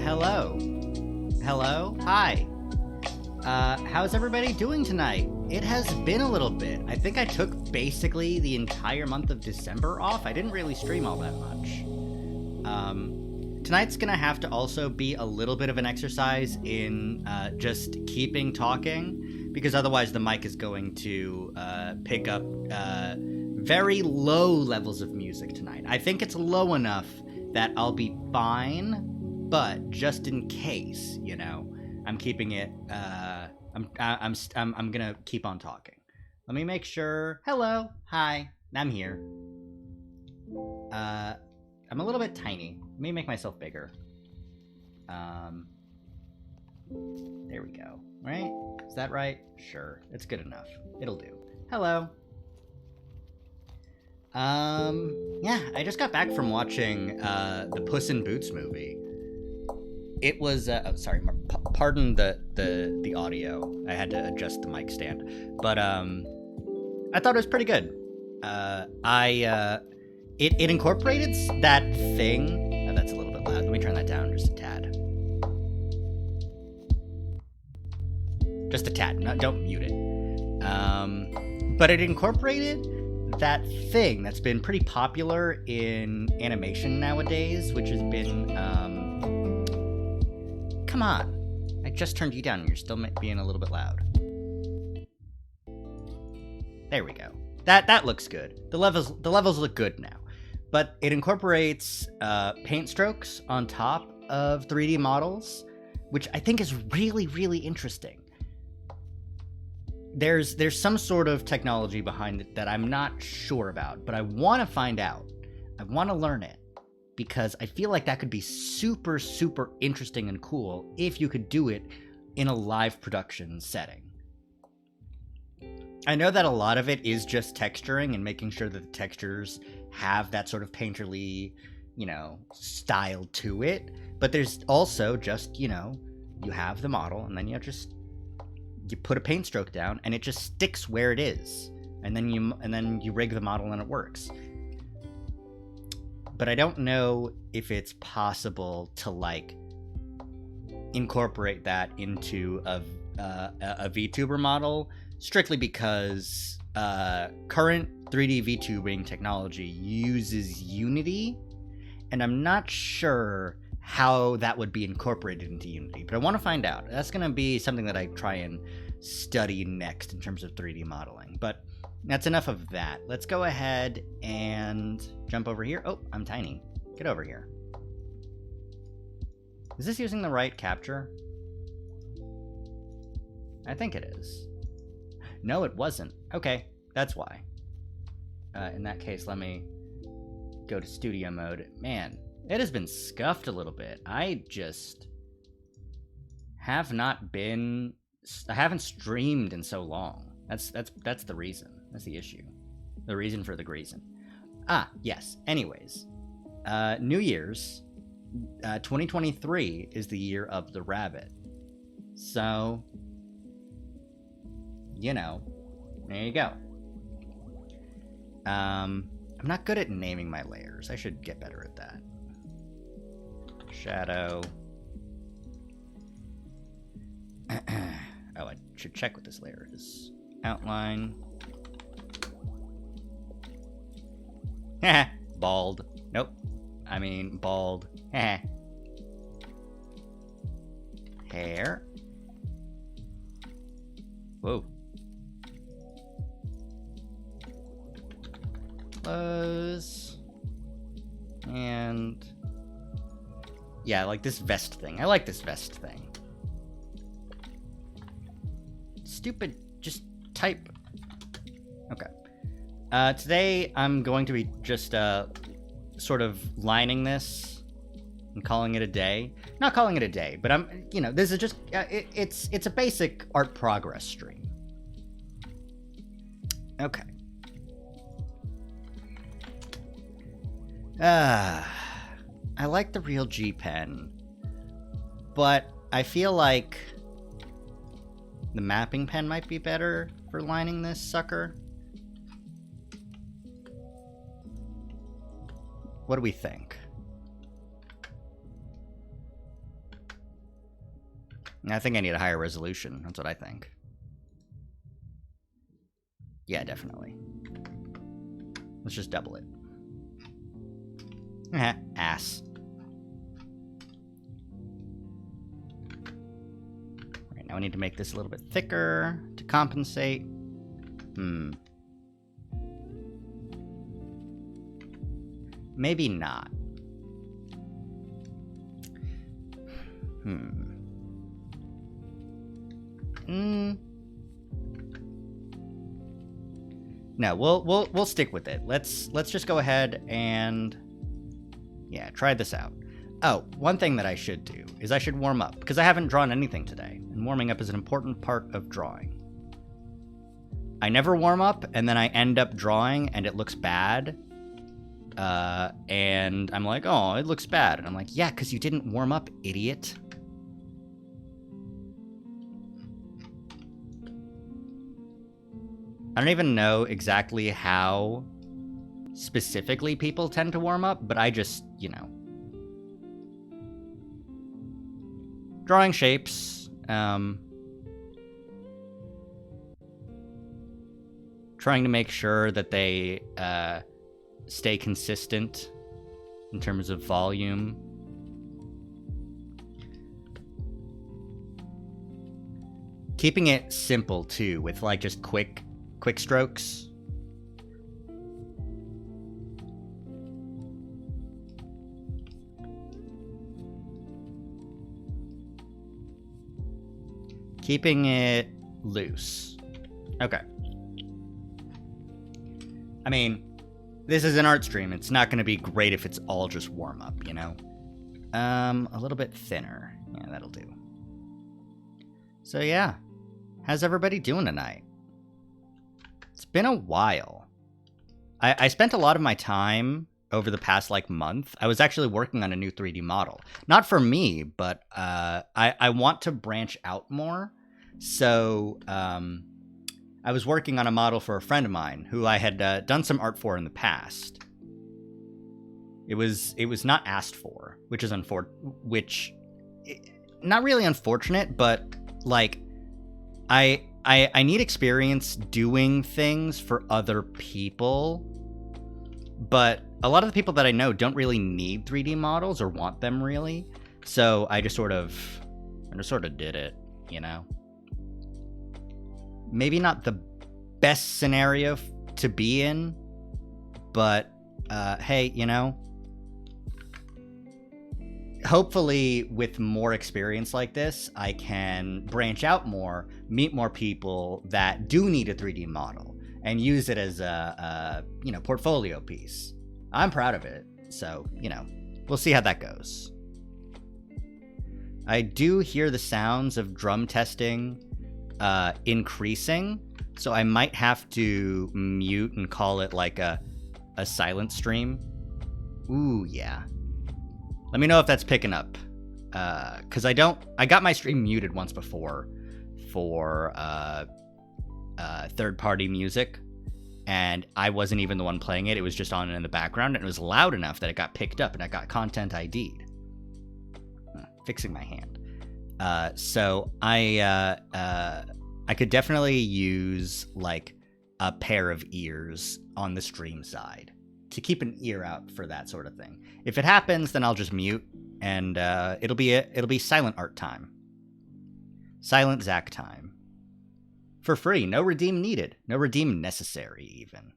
Hello. Hello? Hi. How's everybody doing tonight? It has been a little bit. I think I took basically the entire month of December off. I didn't really stream all that much. Tonight's gonna have to also be a little bit of an exercise in just keeping talking, because otherwise the mic is going to pick up very low levels of music tonight. I think it's low enough that I'll be fine, but just in case, you know, I'm keeping it. I'm gonna keep on talking. Let me make sure. Hello, hi, I'm here. I'm a little bit tiny. Let me make myself bigger. There we go. Right? Is that right? Sure, it's good enough. It'll do. Hello. Yeah, I just got back from watching the Puss in Boots movie. It was oh, sorry, pardon the audio. I had to adjust the mic stand, but I thought it was pretty good. It incorporated that thing. Oh, that's a little bit loud. Let me turn that down just a tad. Just a tad. No, don't mute it. But it incorporated that thing that's been pretty popular in animation nowadays, which has been, come on. I just turned you down and you're still being a little bit loud. There we go. That looks good. The levels look good now. But it incorporates paint strokes on top of 3D models, which I think is really, really interesting. There's some sort of technology behind it that I'm not sure about, but I want to find out. I want to learn it because I feel like that could be super, super interesting and cool if you could do it in a live production setting. I know that a lot of it is just texturing and making sure that the textures have that sort of painterly, you know, style to it, but there's also just, you know, you have the model and then you put a paint stroke down and it just sticks where it is, and then you rig the model and it works. But I don't know if it's possible to like incorporate that into a VTuber model, strictly because current 3D VTubing technology uses Unity, and I'm not sure how that would be incorporated into Unity, but I want to find out. That's going to be something that I try and study next in terms of 3D modeling, but that's enough of that. Let's go ahead and jump over here. Oh, I'm tiny. Get over here. Is this using the right capture? I think it is. No, it wasn't. Okay, that's why. In that case, let me go to studio mode. Man, it has been scuffed a little bit. I just have not been... I haven't streamed in so long. That's the reason. That's the issue. The reason for the reason. Ah, yes. Anyways. New Year's. 2023 is the year of the rabbit. So... you know, there you go. I'm not good at naming my layers. I should get better at that. Shadow. Oh, I should check what this layer is. Outline. Bald. Nope. I mean, bald. Hair. Whoa. Clothes. And... yeah, like this vest thing. I like this vest thing. Stupid, just type. Okay. Today I'm going to be just sort of lining this and calling it a day. Not calling it a day, but I'm, you know, this is just, it's a basic art progress stream. Okay. I like the Real G pen, but I feel like the mapping pen might be better for lining this sucker. What do we think? I think I need a higher resolution. That's what I think. Yeah, definitely. Let's just double it. Ass. Alright, now I need to make this a little bit thicker to compensate. Maybe not. No, we'll stick with it. Let's just go ahead and yeah, try this out. Oh, one thing that I should do is I should warm up, because I haven't drawn anything today, and warming up is an important part of drawing. I never warm up, and then I end up drawing, and it looks bad. And I'm like, oh, it looks bad. And I'm like, yeah, because you didn't warm up, idiot. I don't even know exactly how specifically people tend to warm up, but I just, you know. Drawing shapes, trying to make sure that they stay consistent in terms of volume. Keeping it simple too, with like just quick strokes. Keeping it loose. Okay. I mean, this is an art stream. It's not going to be great if it's all just warm up, you know? A little bit thinner. Yeah, that'll do. So yeah, how's everybody doing tonight? It's been a while. I spent a lot of my time over the past, like, month. I was actually working on a new 3D model. Not for me, but I want to branch out more. So I was working on a model for a friend of mine who I had done some art for in the past. It was not asked for, which is not really unfortunate, but like I need experience doing things for other people, but a lot of the people that I know don't really need 3D models or want them really. So I just sort of did it, you know? Maybe not the best scenario to be in, but hey, you know, hopefully with more experience like this, I can branch out more, meet more people that do need a 3D model, and use it as a you know, portfolio piece. I'm proud of it, so, you know, we'll see how that goes. I do hear the sounds of drum testing increasing, so I might have to mute and call it like a silent stream. Ooh, yeah. Let me know if that's picking up, because I got my stream muted once before for third-party music, and I wasn't even the one playing it. It was just on in the background, and it was loud enough that it got picked up, and I got content ID'd. Fixing my hand. So I could definitely use like a pair of ears on the stream side to keep an ear out for that sort of thing. If it happens, then I'll just mute, and it'll be silent art time. Silent Zach time. For free, no redeem needed, no redeem necessary even.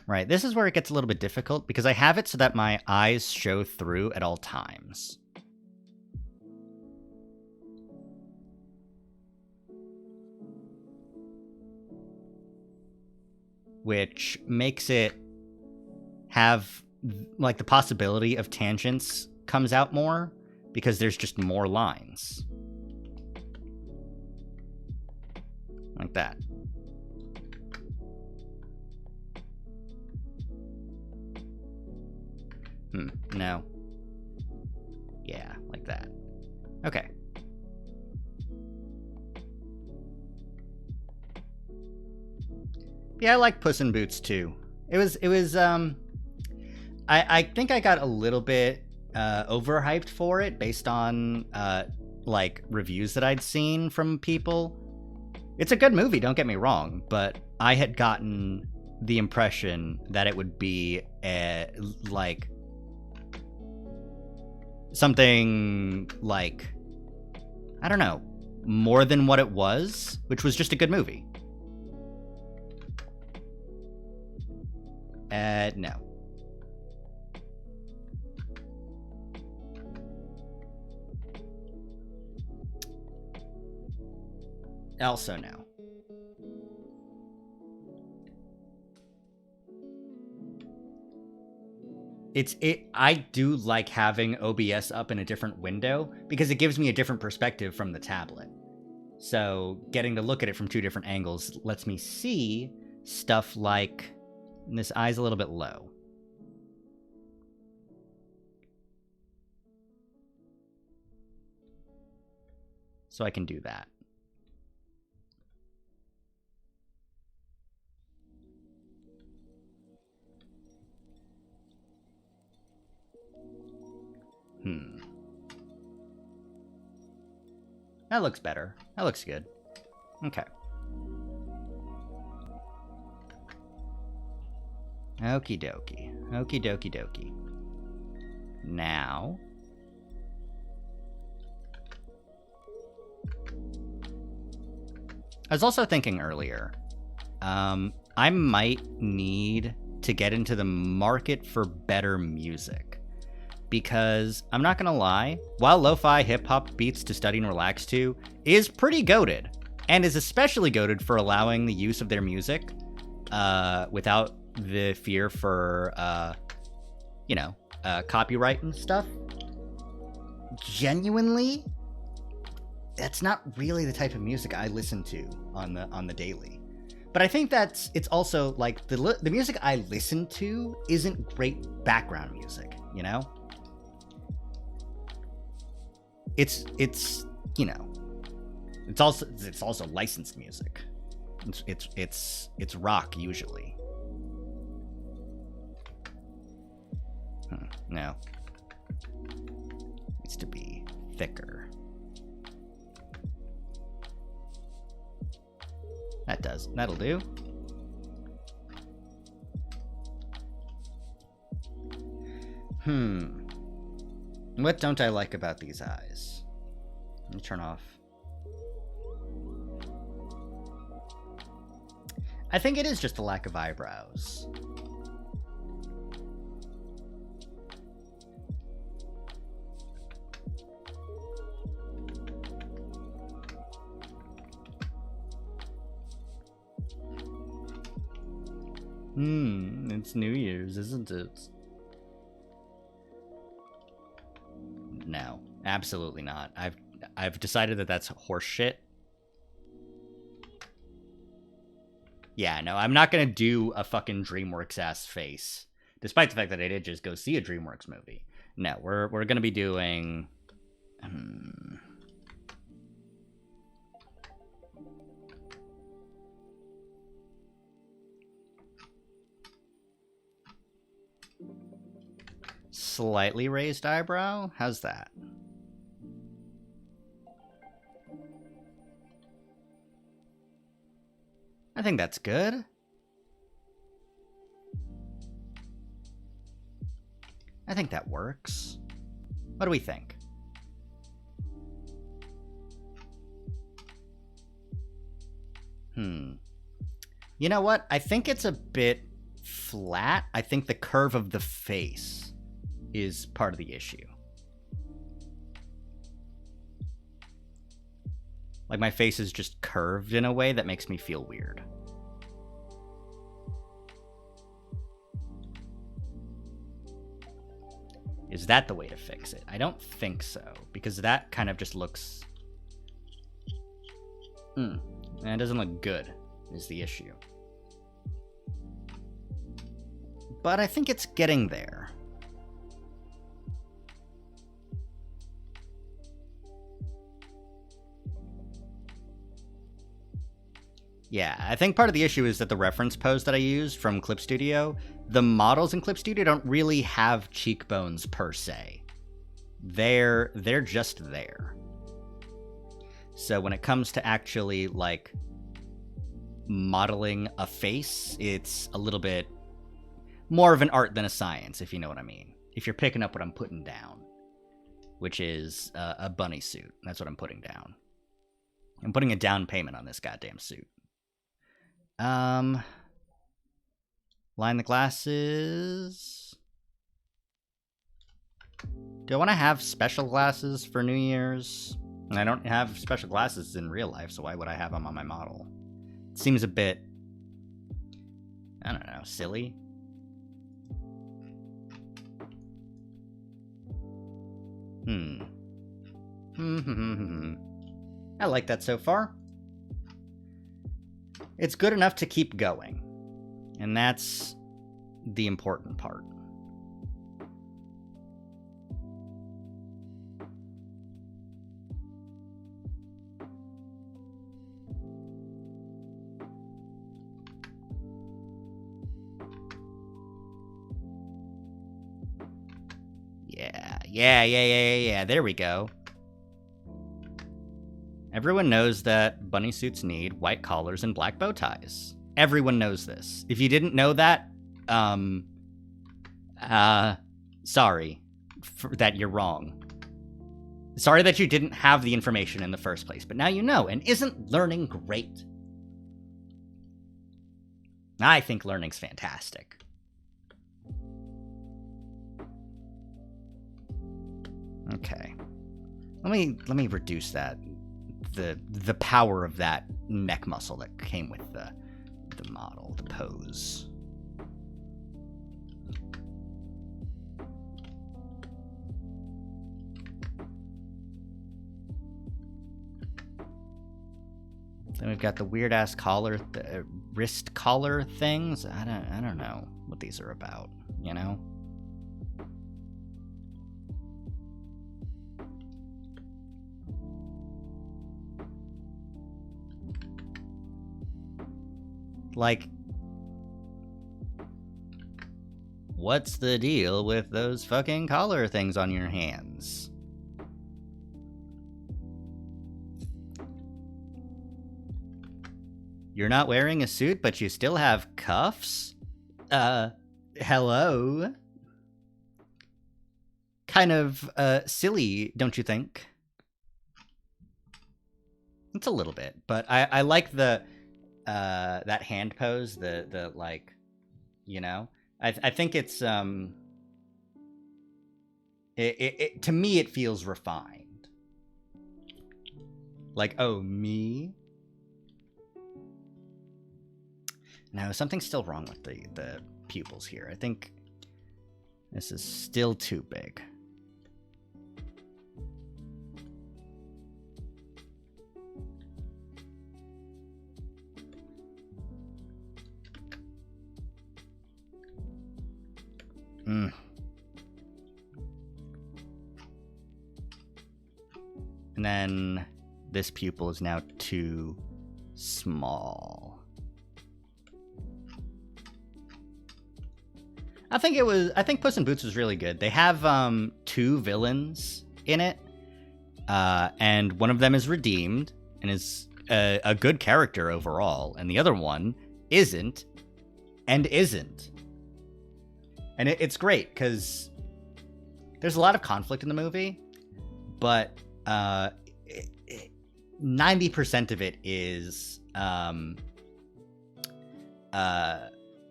Right, this is where it gets a little bit difficult, because I have it so that my eyes show through at all times. Which makes it have, like, the possibility of tangents comes out more, because there's just more lines. Like that. No. Yeah, like that. Okay. Yeah, I like Puss in Boots too. It was I think I got a little bit overhyped for it based on like reviews that I'd seen from people. It's a good movie, don't get me wrong, but I had gotten the impression that it would be like something like, I don't know, more than what it was, which was just a good movie. No. Also no. I do like having OBS up in a different window because it gives me a different perspective from the tablet. So getting to look at it from two different angles lets me see stuff like this eye's a little bit low. So I can do that. That looks better. That looks good. Okay. Okie dokie. Okie dokie dokie. Now. I was also thinking earlier, I might need to get into the market for better music. Because, I'm not gonna lie, while lo-fi hip-hop beats to study and relax to is pretty goated, and is especially goated for allowing the use of their music without the fear for, copyright and stuff. Genuinely, that's not really the type of music I listen to on the daily. But I think it's also, like, the music I listen to isn't great background music, you know? It's also licensed music. It's rock usually. No. Needs to be thicker. That'll do. What don't I like about these eyes? Let me turn off. I think it is just a lack of eyebrows. It's New Year's, isn't it? No, absolutely not. I've decided that that's horse shit. Yeah, no, I'm not gonna do a fucking DreamWorks ass face, despite the fact that I did just go see a DreamWorks movie. No, we're gonna be doing. Slightly raised eyebrow? How's that? I think that's good. I think that works. What do we think? You know what? I think it's a bit flat. I think the curve of the face is part of the issue. Like, my face is just curved in a way that makes me feel weird. Is that the way to fix it? I don't think so, because that kind of just looks... That doesn't look good, is the issue. But I think it's getting there. Yeah, I think part of the issue is that the reference pose that I used from Clip Studio, the models in Clip Studio don't really have cheekbones per se. They're just there. So when it comes to actually, like, modeling a face, it's a little bit more of an art than a science, if you know what I mean. If you're picking up what I'm putting down, which is a bunny suit. That's what I'm putting down. I'm putting a down payment on this goddamn suit. Line the glasses. Do I want to have special glasses for New Year's? And I don't have special glasses in real life, so why would I have them on my model? It seems a bit, I don't know, silly. I like that so far. It's good enough to keep going. And that's the important part. Yeah. There we go. Everyone knows that bunny suits need white collars and black bow ties. Everyone knows this. If you didn't know that, sorry that you're wrong. Sorry that you didn't have the information in the first place, but now you know, and isn't learning great? I think learning's fantastic. Okay. Let me reduce that. The power of that neck muscle that came with the model, the pose. Then we've got the weird ass collar, the wrist collar things. I don't know what these are about, you know? Like, what's the deal with those fucking collar things on your hands? You're not wearing a suit, but you still have cuffs? Hello? Kind of, silly, don't you think? It's a little bit, but I like the... that hand pose, the like, you know, I think it's to me it feels refined. Like, oh, me? No, something's still wrong with the pupils here. I think this is still too big. And then this pupil is now too small. I think Puss in Boots was really good. They have two villains in it, and one of them is redeemed and is a good character overall, and the other one isn't and isn't. And it's great because there's a lot of conflict in the movie, but 90% of it is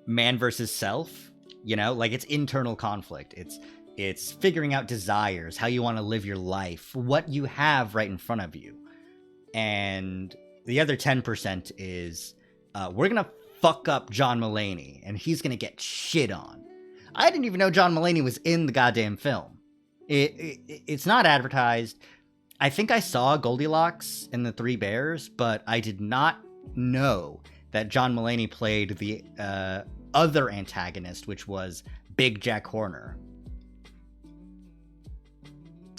man versus self. You know, like it's internal conflict. It's figuring out desires, how you want to live your life, what you have right in front of you. And the other 10% is we're going to fuck up John Mulaney and he's going to get shit on. I didn't even know John Mulaney was in the goddamn film. It's not advertised. I think I saw Goldilocks and the Three Bears, but I did not know that John Mulaney played the other antagonist, which was Big Jack Horner.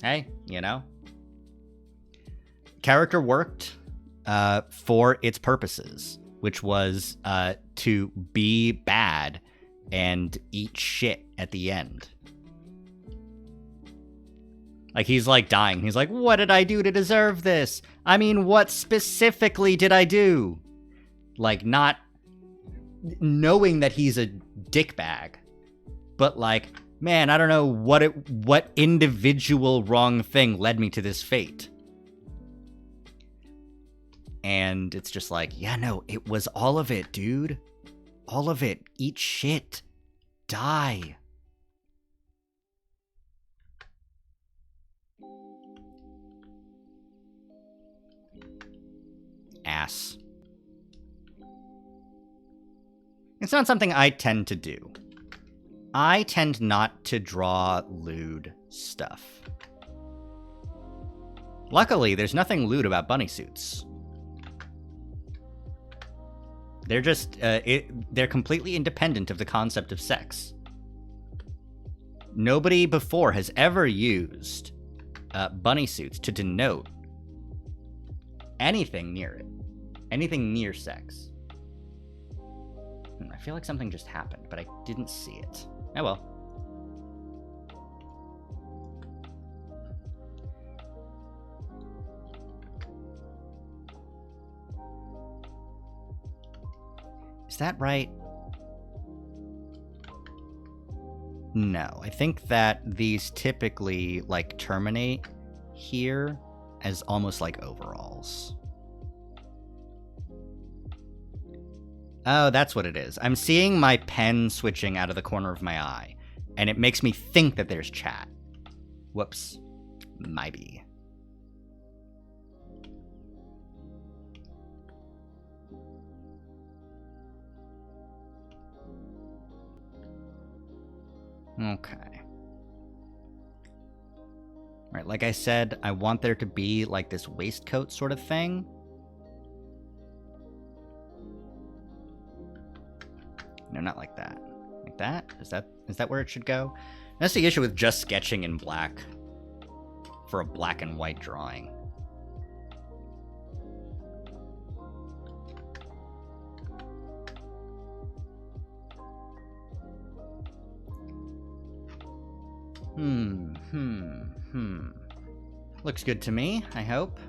Hey, you know? Character worked for its purposes, which was to be bad and eat shit at the end. Like, he's like dying. He's like, what did I do to deserve this? I mean, what specifically did I do? Like, not knowing that he's a dickbag, but like, man, I don't know what individual wrong thing led me to this fate. And it's just like, yeah, no, it was all of it, dude. All of it. Eat shit. Die. Ass. It's not something I tend to do. I tend not to draw lewd stuff. Luckily, there's nothing lewd about bunny suits. They're just, they're completely independent of the concept of sex. Nobody before has ever used bunny suits to denote anything near it. Anything near sex. I feel like something just happened, but I didn't see it. Oh well. Is that right? No, I think that these typically, like, terminate here as almost like overalls. Oh, that's what it is. I'm seeing my pen switching out of the corner of my eye, and it makes me think that there's chat. Whoops. Maybe. Okay. Right, like I said, I want there to be like this waistcoat sort of thing. No, not like that. Like that? Is that where it should go? That's the issue with just sketching in black for a black and white drawing. Looks good to me, I hope.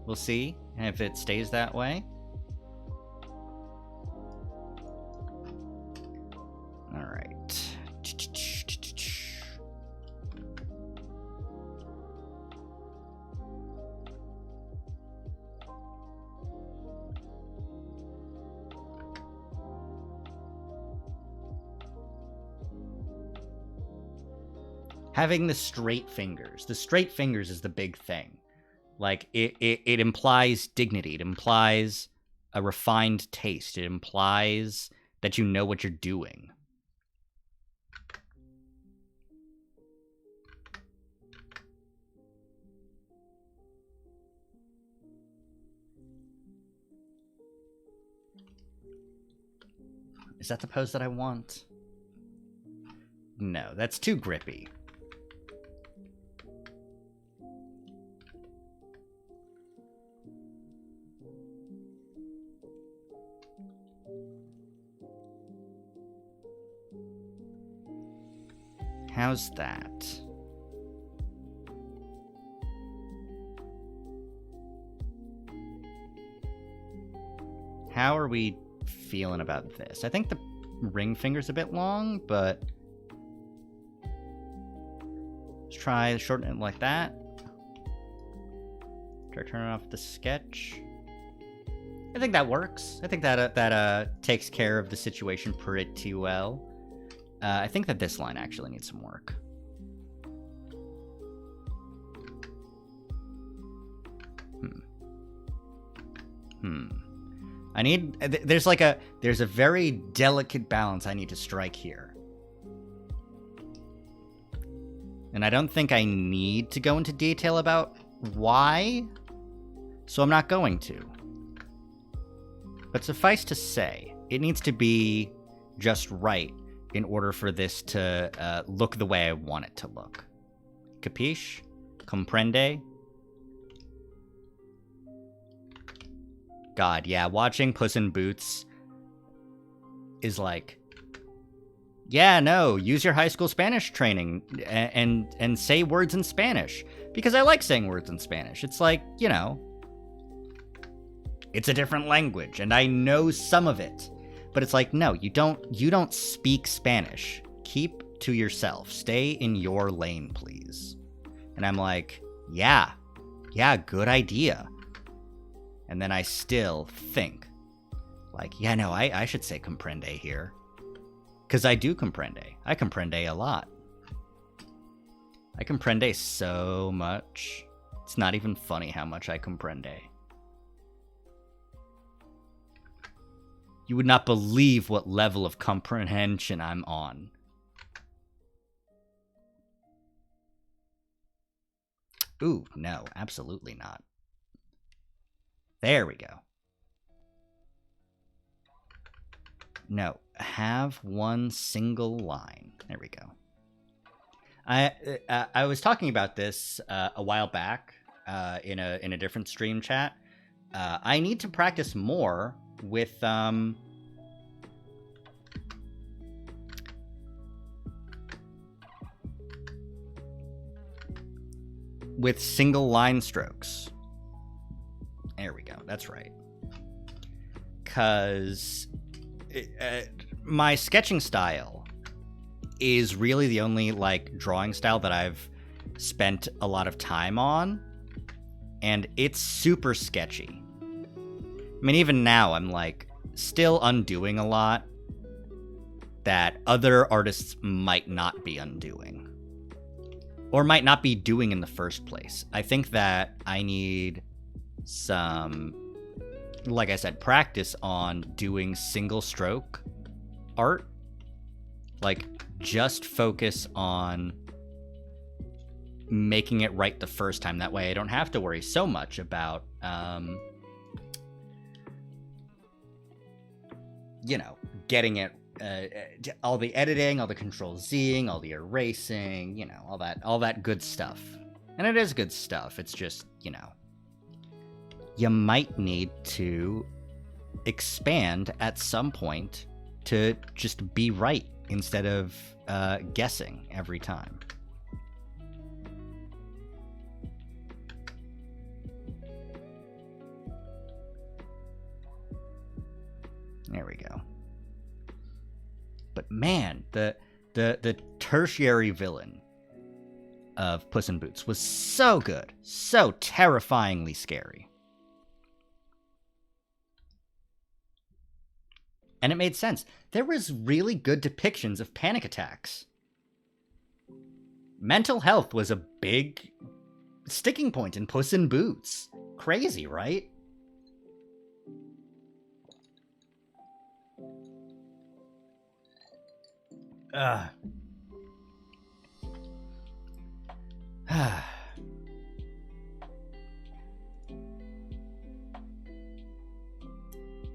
We'll see if it stays that way. Alright. Having the straight fingers. The straight fingers is the big thing. Like, it implies dignity. It implies a refined taste. It implies that you know what you're doing. Is that the pose that I want? No, that's too grippy. How's that? How are we feeling about this? I think the ring finger's a bit long, but let's try to shorten it like that. Try turning off the sketch. I think that works. I think that takes care of the situation pretty well. I think that this line actually needs some work. I need... There's a very delicate balance I need to strike here. And I don't think I need to go into detail about why, so I'm not going to. But suffice to say, it needs to be just right in order for this to look the way I want it to look. Capiche? Comprende? God, yeah, watching Puss in Boots is like, yeah, no, use your high school Spanish training and say words in Spanish. Because I like saying words in Spanish. It's like, you know, it's a different language, and I know some of it. But it's like, no, you don't speak Spanish. Keep to yourself. Stay in your lane, please. And I'm like, yeah, good idea. And then I still think, like, yeah, no, I should say comprende here. Because I do comprende. I comprende a lot. I comprende so much. It's not even funny how much I comprende. You would not believe what level of comprehension I'm on. Ooh, no, absolutely not. There we go. No, have one single line. There we go. I was talking about this a while back in a different stream chat. I need to practice more with single line strokes. There we go. That's right. Because my sketching style is really the only, like, drawing style that I've spent a lot of time on. And it's super sketchy. I mean, even now, I'm, like, still undoing a lot that other artists might not be undoing. Or might not be doing in the first place. I think that I need some, like I said, practice on doing single stroke art. Like, just focus on making it right the first time. That way I don't have to worry so much about, you know, getting it, all the editing, all the Control-Zing, all the erasing, you know, all that good stuff. And it is good stuff. It's just, you know, you might need to expand at some point to just be right instead of guessing every time. There we go. But man, the tertiary villain of Puss in Boots was so good, so terrifyingly scary. And it made sense. There was really good depictions of panic attacks. Mental health was a big sticking point in Puss in Boots. Crazy, right?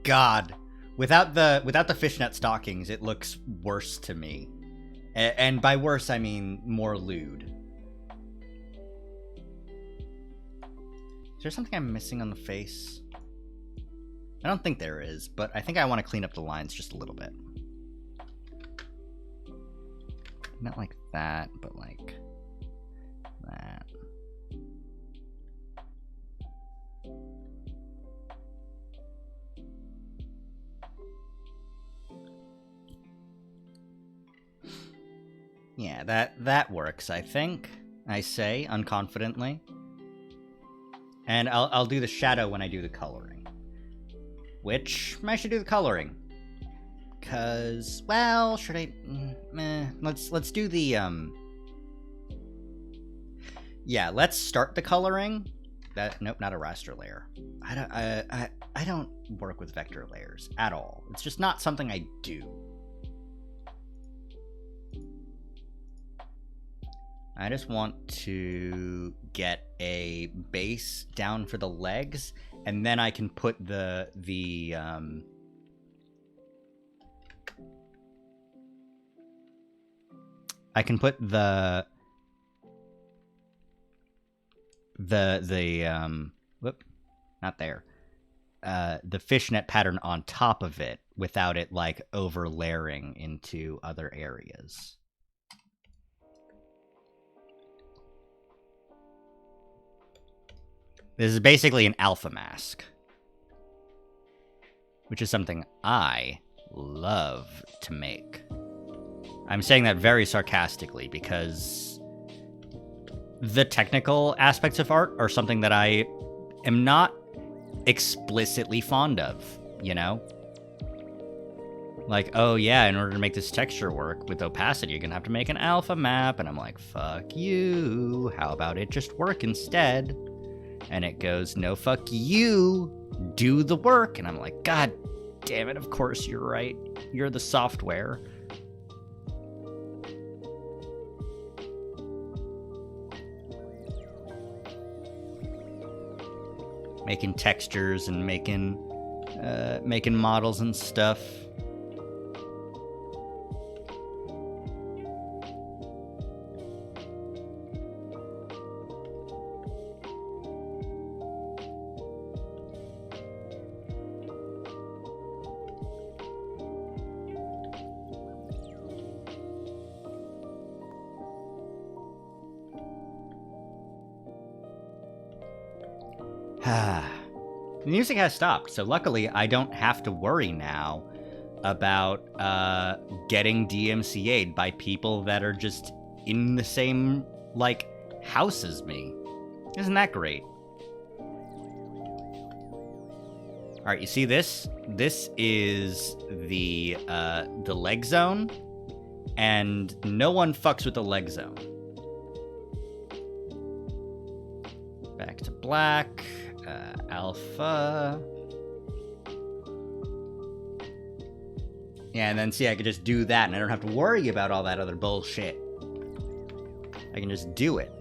God. Without the fishnet stockings, it looks worse to me. And by worse, I mean more lewd. Is there something I'm missing on the face? I don't think there is, but I think I want to clean up the lines just a little bit. Not like that, but like that. Yeah, that works, I think. I say, unconfidently. And I'll do the shadow when I do the coloring. Which, I should do the coloring. Cause, well, should I... Let's do the, Yeah, let's start the coloring. Nope, not a raster layer. I don't work with vector layers at all. It's just not something I do. I just want to get a base down for the legs, and then I can put the whoop, not there. The fishnet pattern on top of it without it, like, over layering into other areas. This is basically an alpha mask, which is something I love to make. I'm saying that very sarcastically because the technical aspects of art are something that I am not explicitly fond of, you know? Like, oh yeah, in order to make this texture work with opacity, you're gonna have to make an alpha map. And I'm like, fuck you. How about it just work instead? And it goes, no, fuck you. Do the work. And I'm like, God damn it, of course you're right. You're the software. Making textures and making models and stuff. The music has stopped, so luckily I don't have to worry now about getting DMCA'd by people that are just in the same, like, house as me. Isn't that great? Alright, you see this? This is the leg zone, and no one fucks with the leg zone. Back to black. Alpha. Yeah, and then see, I could just do that, and I don't have to worry about all that other bullshit. I can just do it.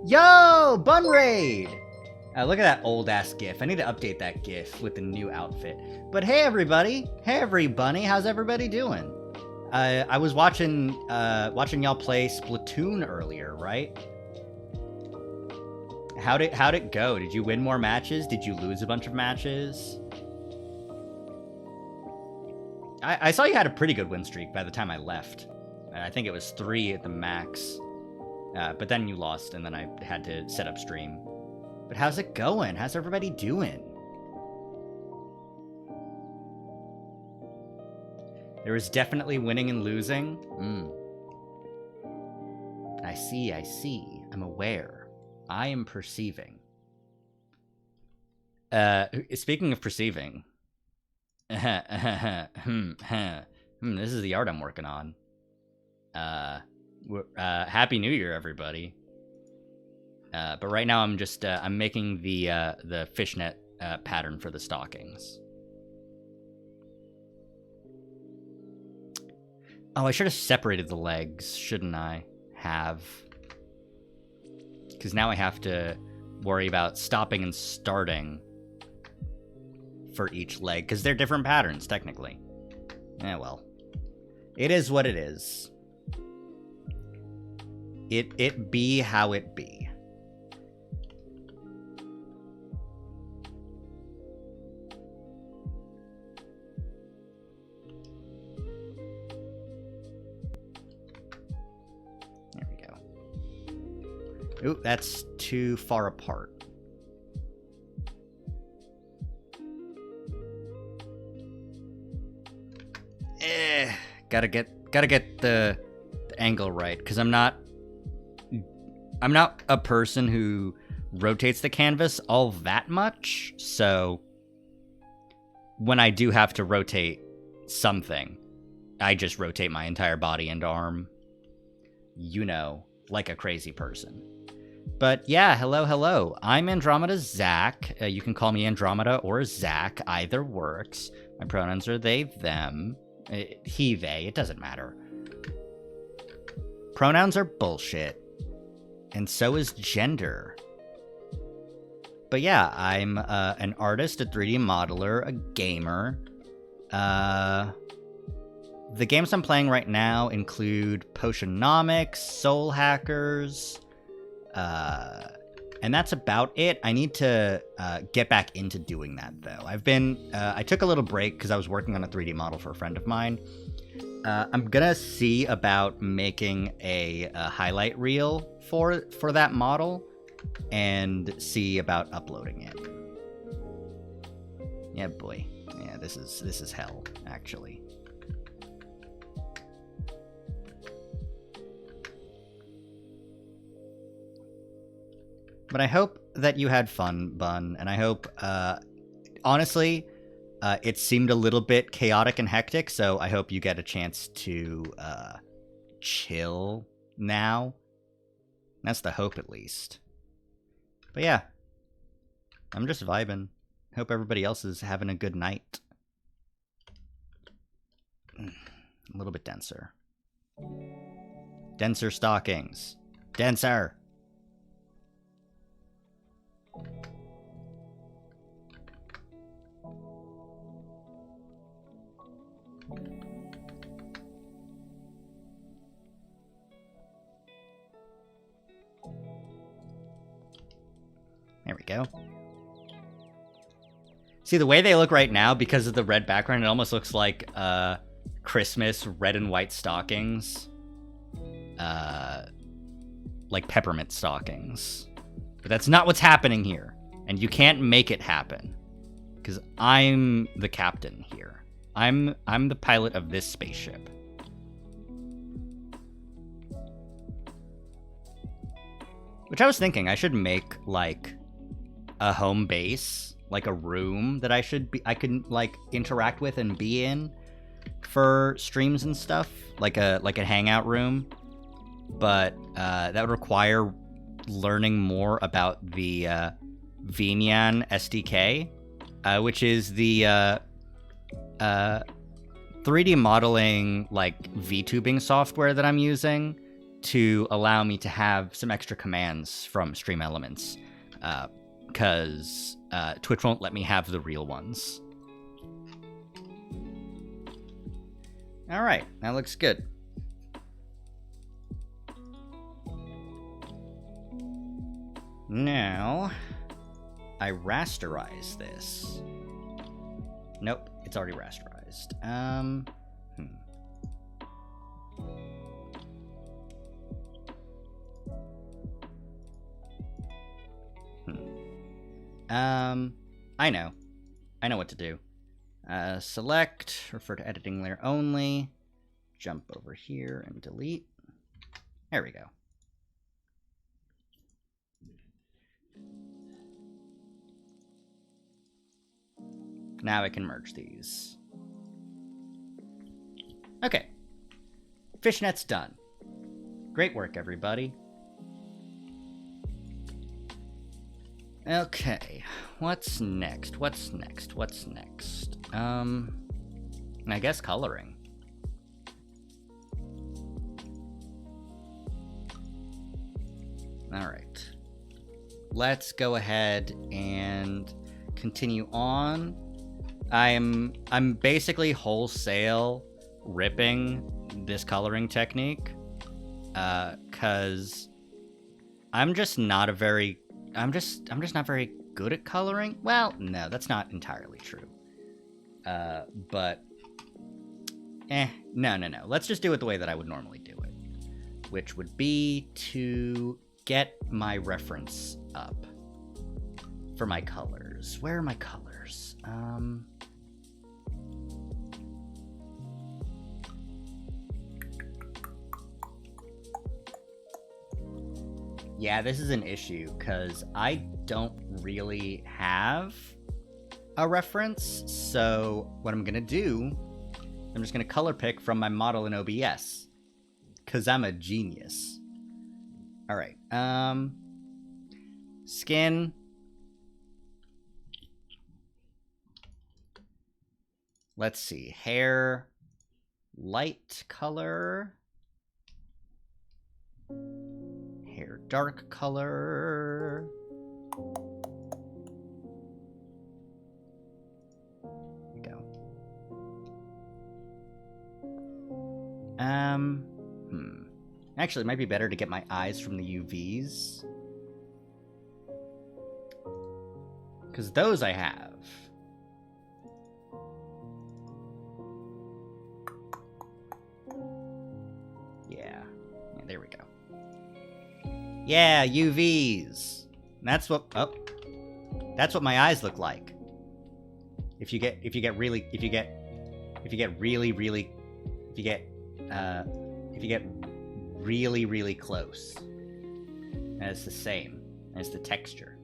Yo, Bun Raid! Look at that old-ass GIF. I need to update that GIF with the new outfit. But hey, everybody. Hey, everybody. How's everybody doing? I was watching y'all play Splatoon earlier, right? How'd it go? Did you win more matches? Did you lose a bunch of matches? I saw you had a pretty good win streak by the time I left. I think it was 3 at the max. But then you lost, and then I had to set up stream. But how's it going? How's everybody doing? There was definitely winning and losing. I see. I'm aware. I am perceiving. Speaking of perceiving. This is the art I'm working on. Happy New Year, everybody. But right now I'm just, I'm making the fishnet pattern for the stockings. Oh, I should have separated the legs, shouldn't I? Because now I have to worry about stopping and starting for each leg, because they're different patterns, technically. Well. It is what it is. It be how it be. Ooh, that's too far apart. Gotta get the angle right, because I'm not a person who rotates the canvas all that much, so when I do have to rotate something, I just rotate my entire body and arm, you know, like a crazy person. But yeah, hello. I'm Andromeda Zach. You can call me Andromeda or Zach. Either works. My pronouns are they, them. He, they. It doesn't matter. Pronouns are bullshit. And so is gender. But yeah, I'm an artist, a 3D modeler, a gamer. The games I'm playing right now include Potionomics, Soul Hackers... and that's about it. I need to get back into doing that, though. I took a little break because I was working on a 3D model for a friend of mine. I'm gonna see about making a highlight reel for that model and see about uploading it. Yeah, boy. Yeah, this is hell, actually. But I hope that you had fun, Bun, and I hope, honestly, it seemed a little bit chaotic and hectic, so I hope you get a chance to, chill now. That's the hope, at least. But yeah, I'm just vibing. Hope everybody else is having a good night. A little bit denser. Denser stockings. Denser! There we go. See, the way they look right now, because of the red background, it almost looks like Christmas red and white stockings. Like peppermint stockings. But that's not what's happening here. And you can't make it happen. Because I'm the captain here. I'm the pilot of this spaceship. Which I was thinking, I should make, like, a home base, like a room that I can like interact with and be in for streams and stuff, like a hangout room. But that would require learning more about the Vnyan SDK, which is the 3D modeling, like VTubing software that I'm using to allow me to have some extra commands from Stream Elements. Because Twitch won't let me have the real ones. Alright, that looks good. Now, I rasterize this. Nope, it's already rasterized. I know. I know what to do. Select, refer to editing layer only, jump over here and delete. There we go. Now I can merge these. Okay. Fishnet's done. Great work, everybody. Okay, what's next? What's next? What's next? I guess coloring. All right. Let's go ahead and continue on. I'm basically wholesale ripping this coloring technique, cause I'm just not very good at coloring. Well, no, that's not entirely true. But no. Let's just do it the way that I would normally do it, which would be to get my reference up for my colors. Where are my colors? Yeah, this is an issue, because I don't really have a reference, so what I'm gonna do, I'm just gonna color pick from my model in OBS, because I'm a genius. Alright, skin. Let's see, hair, light color. Hair dark color. There we go. Actually, it might be better to get my eyes from the UVs, because those I have. Yeah, there we go. Yeah, UVs. That's what my eyes look like. If you get really close. And it's the same There's the texture.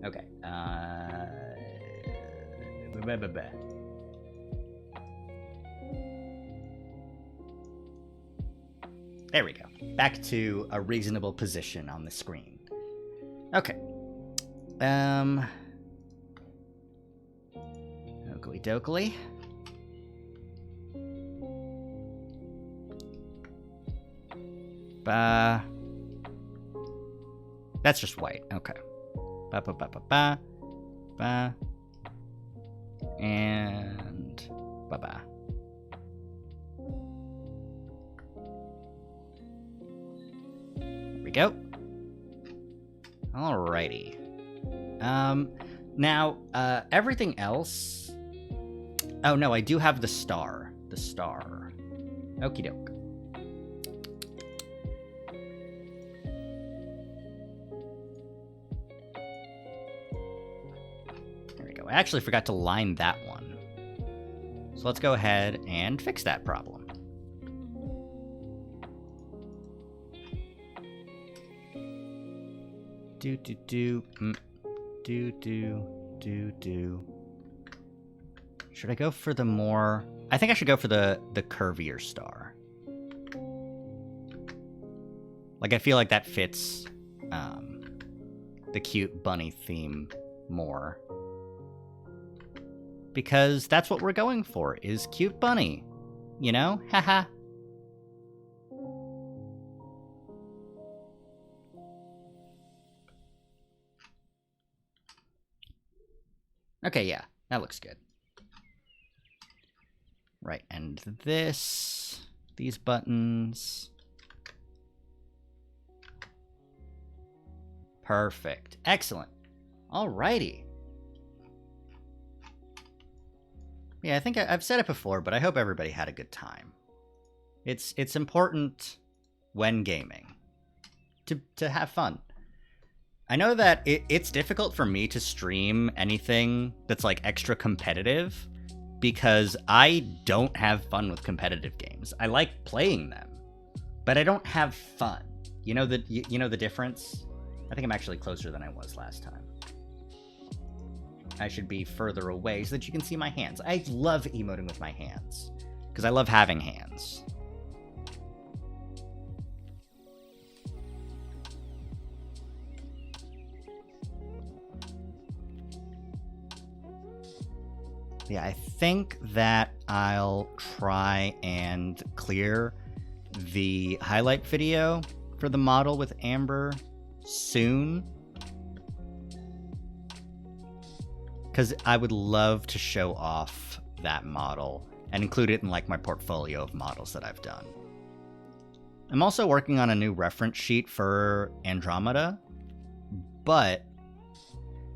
Okay. There we go. Back to a reasonable position on the screen. Okay. Oakley dokley. That's just white. Okay. Ba ba ba ba ba. Ba. And ba ba. There we go. Alrighty. Now, everything else. Oh no, I do have the star. The star. Okie doke. I actually forgot to line that one. So let's go ahead and fix that problem. Should I go for the more... I think I should go for the curvier star. Like, I feel like that fits the cute bunny theme more. Because that's what we're going for, is cute bunny. You know? Haha. Okay, yeah. That looks good. Right, and this... These buttons... Perfect. Excellent. Alrighty. Yeah, I think I've said it before, but I hope everybody had a good time. It's important when gaming to have fun. I know that it's difficult for me to stream anything that's like extra competitive because I don't have fun with competitive games. I like playing them, but I don't have fun. You know the difference? I think I'm actually closer than I was last time. I should be further away so that you can see my hands. I love emoting with my hands, because I love having hands. Yeah, I think that I'll try and clear the highlight video for the model with Amber soon. Because I would love to show off that model and include it in like my portfolio of models that I've done. I'm also working on a new reference sheet for Andromeda, but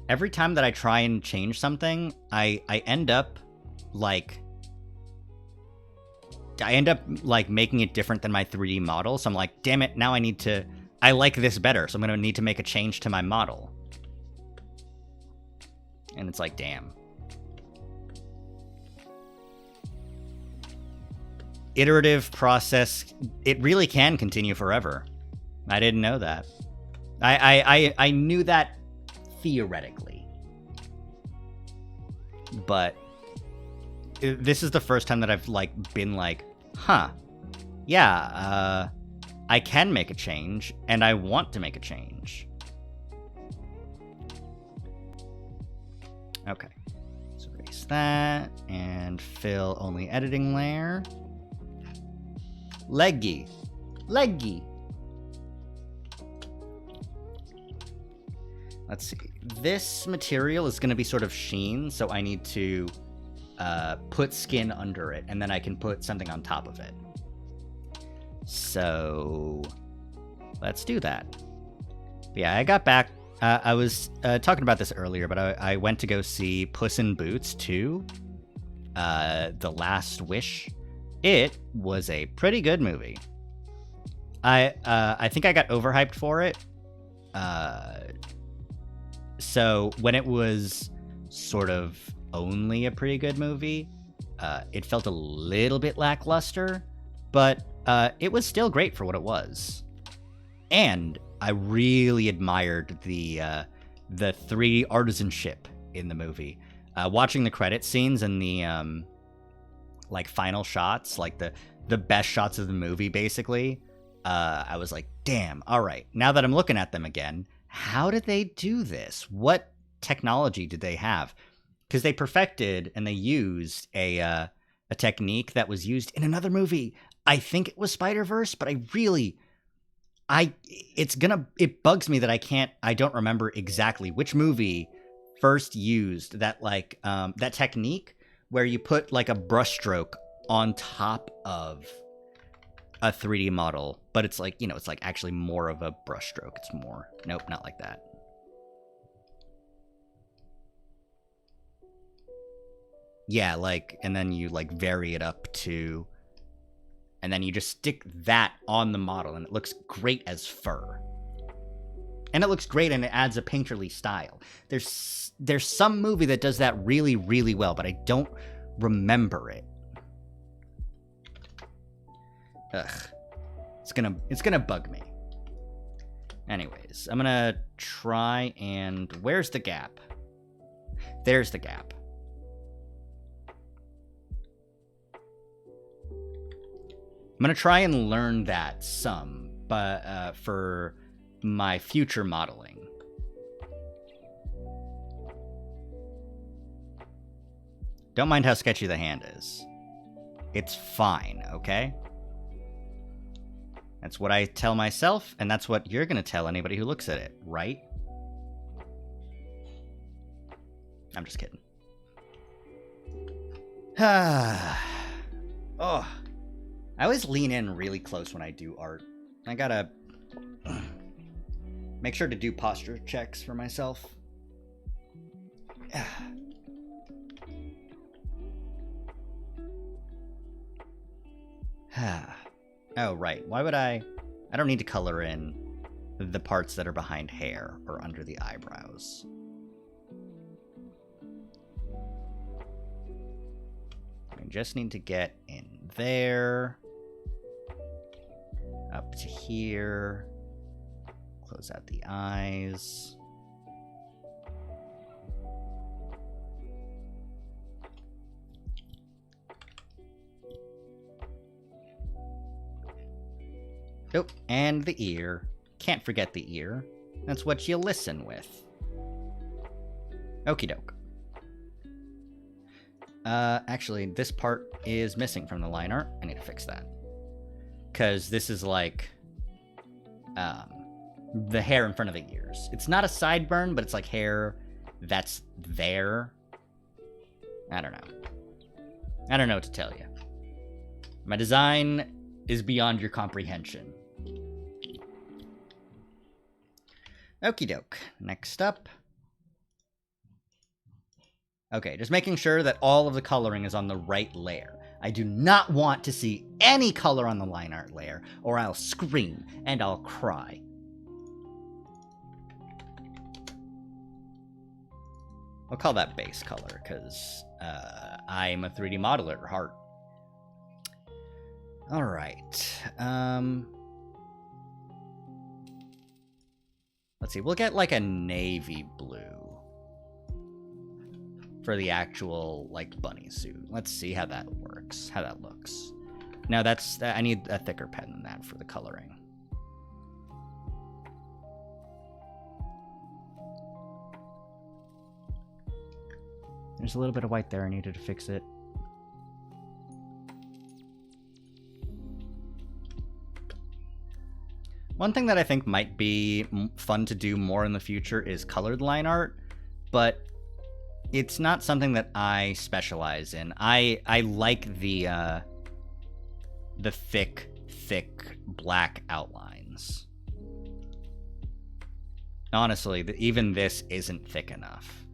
every time that I try and change something, I end up like making it different than my 3D model. So I'm like, damn it, now I like this better, so I'm gonna need to make a change to my model. And it's like, damn. Iterative process, it really can continue forever. I didn't know that. I knew that theoretically. But this is the first time that I've been like, huh. Yeah, I can make a change, and I want to make a change. Okay, so erase that, and fill only editing layer. Leggy. Let's see, this material is going to be sort of sheen, so I need to put skin under it, and then I can put something on top of it. So, let's do that. But yeah, I got back. I was talking about this earlier, but I went to go see Puss in Boots 2, The Last Wish. It was a pretty good movie. I think I got overhyped for it. So when it was sort of only a pretty good movie, it felt a little bit lackluster, but it was still great for what it was. And I really admired the 3D artisanship in the movie. Watching the credit scenes and the like final shots, like the best shots of the movie, basically. I was like, damn, all right. Now that I'm looking at them again, how did they do this? What technology did they have? Because they perfected and they used a technique that was used in another movie. I think it was Spider-Verse, but it bugs me that I don't remember exactly which movie first used that that technique where you put like a brushstroke on top of a 3D model, but it's like, it's like actually more of a brushstroke. It's more, nope, not like that. Yeah, like, and then you like vary it up to, and then you just stick that on the model and it looks great as fur. And it looks great and it adds a painterly style. There's some movie that does that really, really well, but I don't remember it. Ugh. It's gonna bug me. Anyways, I'm gonna try and... Where's the gap? There's the gap. I'm gonna try and learn that some, but for my future modeling. Don't mind how sketchy the hand is. It's fine, okay? That's what I tell myself, and that's what you're gonna tell anybody who looks at it, right? I'm just kidding. Oh, I always lean in really close when I do art. I gotta make sure to do posture checks for myself. Oh, right. Why would I don't need to color in the parts that are behind hair or under the eyebrows. I just need to get in there. Up to here. Close out the eyes. Oh, and the ear. Can't forget the ear. That's what you listen with. Okie doke. Actually, this part is missing from the line art. I need to fix that. Because this is like, the hair in front of the ears. It's not a sideburn, but it's like hair that's there. I don't know. I don't know what to tell you. My design is beyond your comprehension. Okie doke. Next up. Okay, just making sure that all of the coloring is on the right layer. I do not want to see any color on the line art layer, or I'll scream and I'll cry. I'll call that base color, because I'm a 3D modeler at heart. Alright. Let's see, we'll get like a navy blue for the actual, like, bunny suit. Let's see how that works, how that looks. Now I need a thicker pen than that for the coloring. There's a little bit of white there, I needed to fix it. One thing that I think might be fun to do more in the future is colored line art, but it's not something that I specialize in. I like the thick black outlines. Honestly, even this isn't thick enough.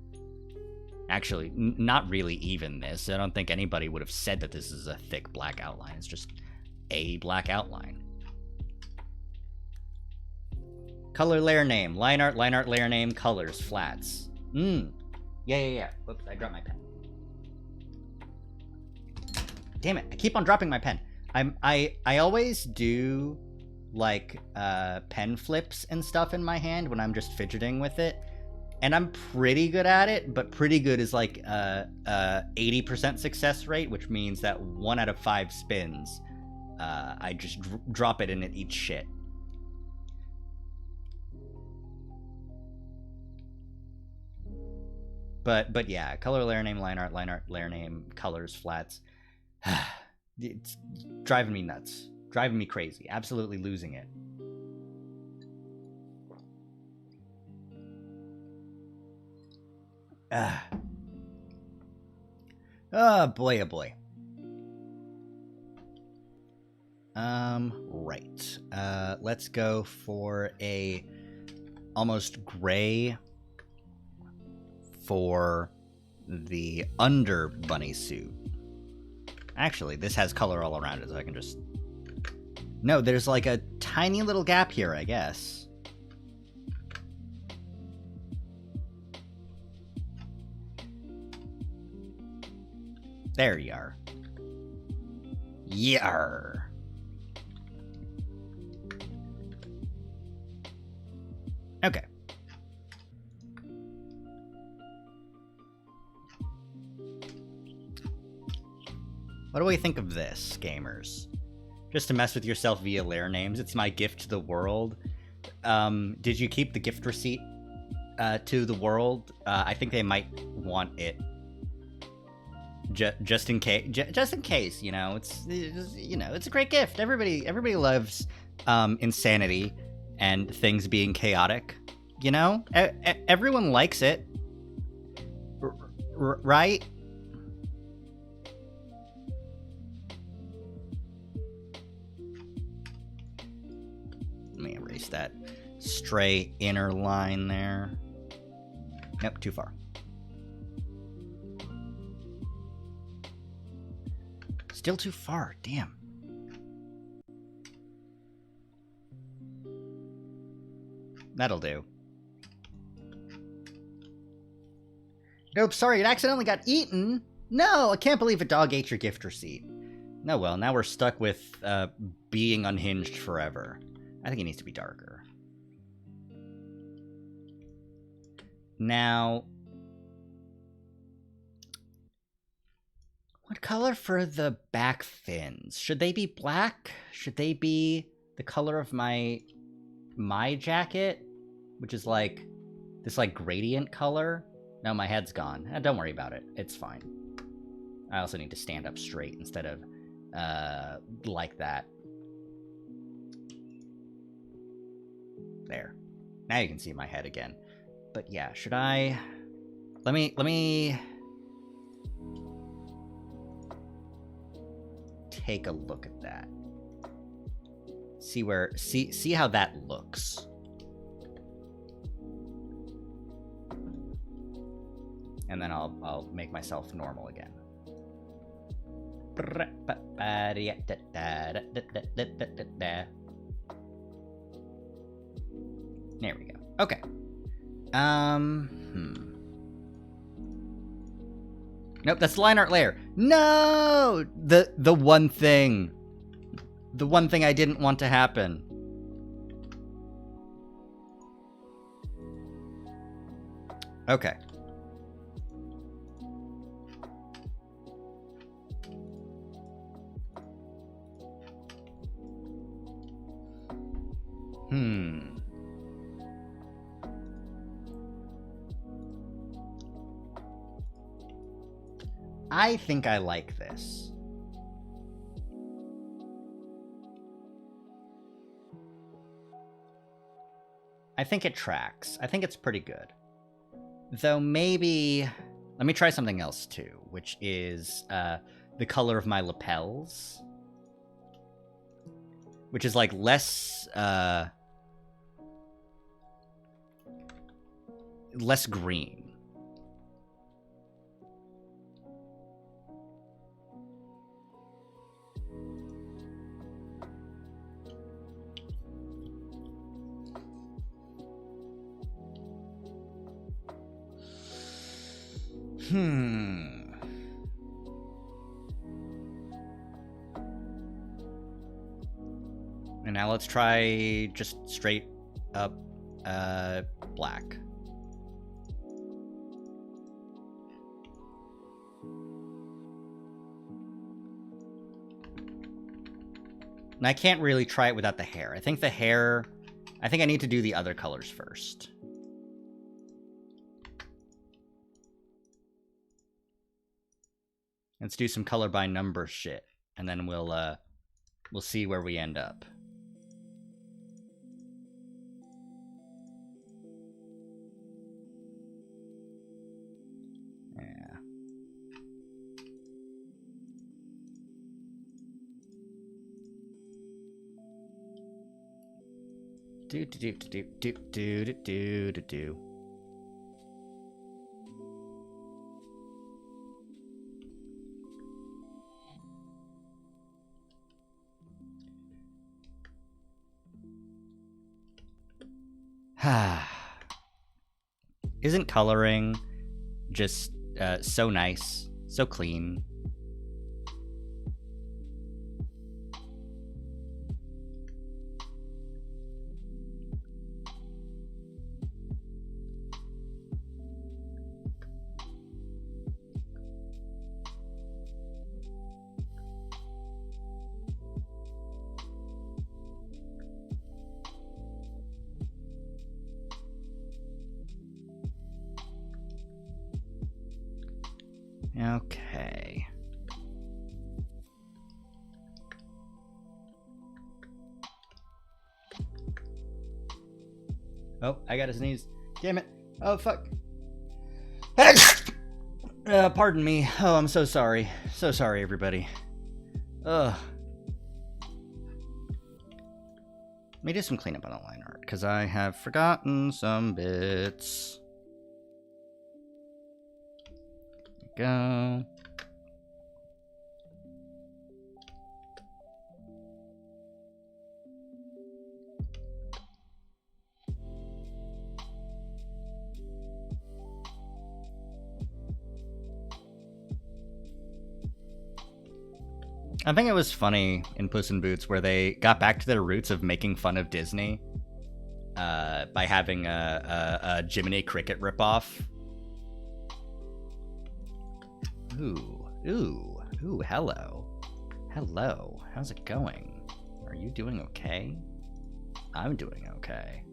Actually, not really even this. I don't think anybody would have said that this is a thick black outline. It's just a black outline. Color layer name. Line art layer name, colors, flats. Yeah. Whoops, I dropped my pen. Damn it, I keep on dropping my pen. I always do like pen flips and stuff in my hand when I'm just fidgeting with it. And I'm pretty good at it, but pretty good is like 80% success rate, which means that 1 out of 5 spins, I just drop it and it eats shit. But yeah, color, layer name, line art, layer name, colors, flats. It's driving me nuts. Driving me crazy. Absolutely losing it. Oh boy, oh boy. Right. Let's go for a almost gray for the under bunny suit. Actually, this has color all around it, so I can just... No, there's like a tiny little gap here, I guess. There you are. Yar. Okay. What do we think of this, gamers? Just to mess with yourself via lair names. It's my gift to the world. Did you keep the gift receipt to the world? I think they might want it. Just in case, you know, it's a great gift. Everybody loves insanity and things being chaotic. You know, everyone likes it, right? Let me erase that stray inner line there. Nope, too far. Still too far, damn. That'll do. Nope, sorry, it accidentally got eaten. No, I can't believe a dog ate your gift receipt. No, well, now we're stuck with being unhinged forever. I think it needs to be darker. Now, what color for the back fins? Should they be black? Should they be the color of my jacket? Which is like this like gradient color? No, my head's gone. Don't worry about it. It's fine. I also need to stand up straight instead of like that. There. Now you can see my head again. But yeah, should I... Let me take a look at that. See how that looks. And then I'll make myself normal again. There we go. Okay. Nope, that's the line art layer. No! The one thing. The one thing I didn't want to happen. Okay. I think I like this. I think it tracks. I think it's pretty good. Though maybe... Let me try something else too, which is the color of my lapels. Which is like less green. And Now let's try just straight up black. And I can't really try it without the hair. I think I need to do the other colors first. Let's do some color by number shit, and then we'll see where we end up. Yeah. Do. Isn't coloring just so nice, so clean? Okay. Oh, I gotta sneeze. Damn it. Oh, fuck. Pardon me. Oh, I'm so sorry. So sorry, everybody. Ugh. Let me do some cleanup on the line art, because I have forgotten some bits. Go. I think it was funny in Puss in Boots where they got back to their roots of making fun of Disney by having a Jiminy Cricket ripoff. Ooh, hello. Hello, how's it going? Are you doing okay? I'm doing okay.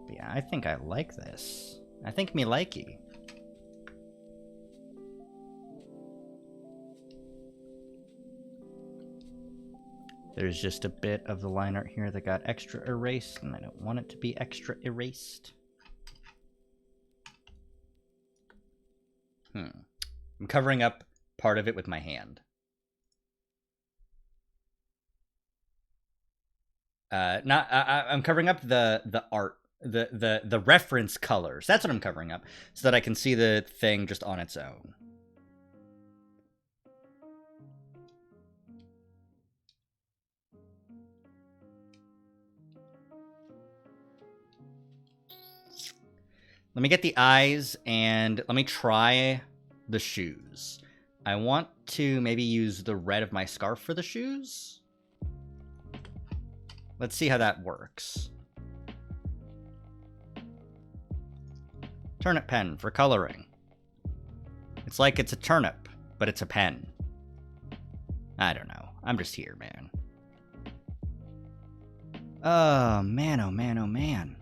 But yeah, I think I like this. I think me likey. There's just a bit of the line art here that got extra erased, and I don't want it to be extra erased. I'm covering up part of it with my hand. I'm covering up the art, the reference colors. That's what I'm covering up, so that I can see the thing just on its own. Let me get the eyes, and let me try the shoes. I want to maybe use the red of my scarf for the shoes. Let's see how that works. Turnip pen for coloring. It's like it's a turnip, but it's a pen. I don't know. I'm just here, man. Oh, man, oh, man, oh, man.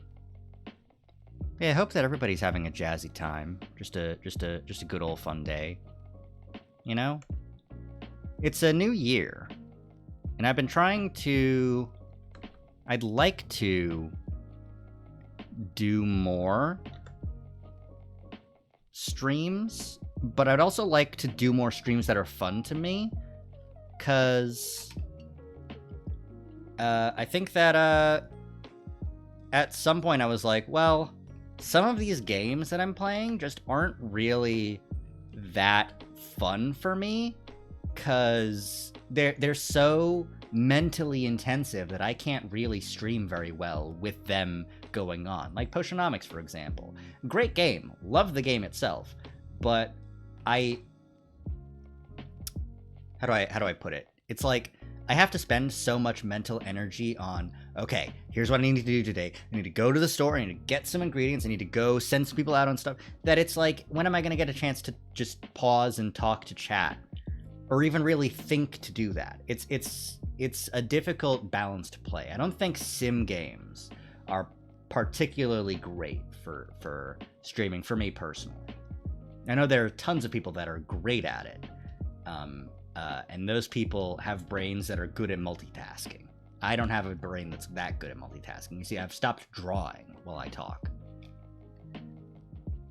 Yeah, I hope that everybody's having a jazzy time. Just a good old fun day. You know? It's a new year. And I've been trying to... I'd like to do more streams, but I'd also like to do more streams that are fun to me, because I think that at some point I was like, well, some of these games that I'm playing just aren't really that fun for me, because they're so mentally intensive that I can't really stream very well with them going on. Like Potionomics, for example. Great game. Love the game itself. But how do I put it? It's like I have to spend so much mental energy on, okay, here's what I need to do today. I need to go to the store, I need to get some ingredients, I need to go send some people out on stuff, that it's like, when am I going to get a chance to just pause and talk to chat? Or even really think to do that? It's a difficult balance to play. I don't think sim games are particularly great for streaming, for me personally. I know there are tons of people that are great at it. And those people have brains that are good at multitasking. I don't have a brain that's that good at multitasking. You see, I've stopped drawing while I talk.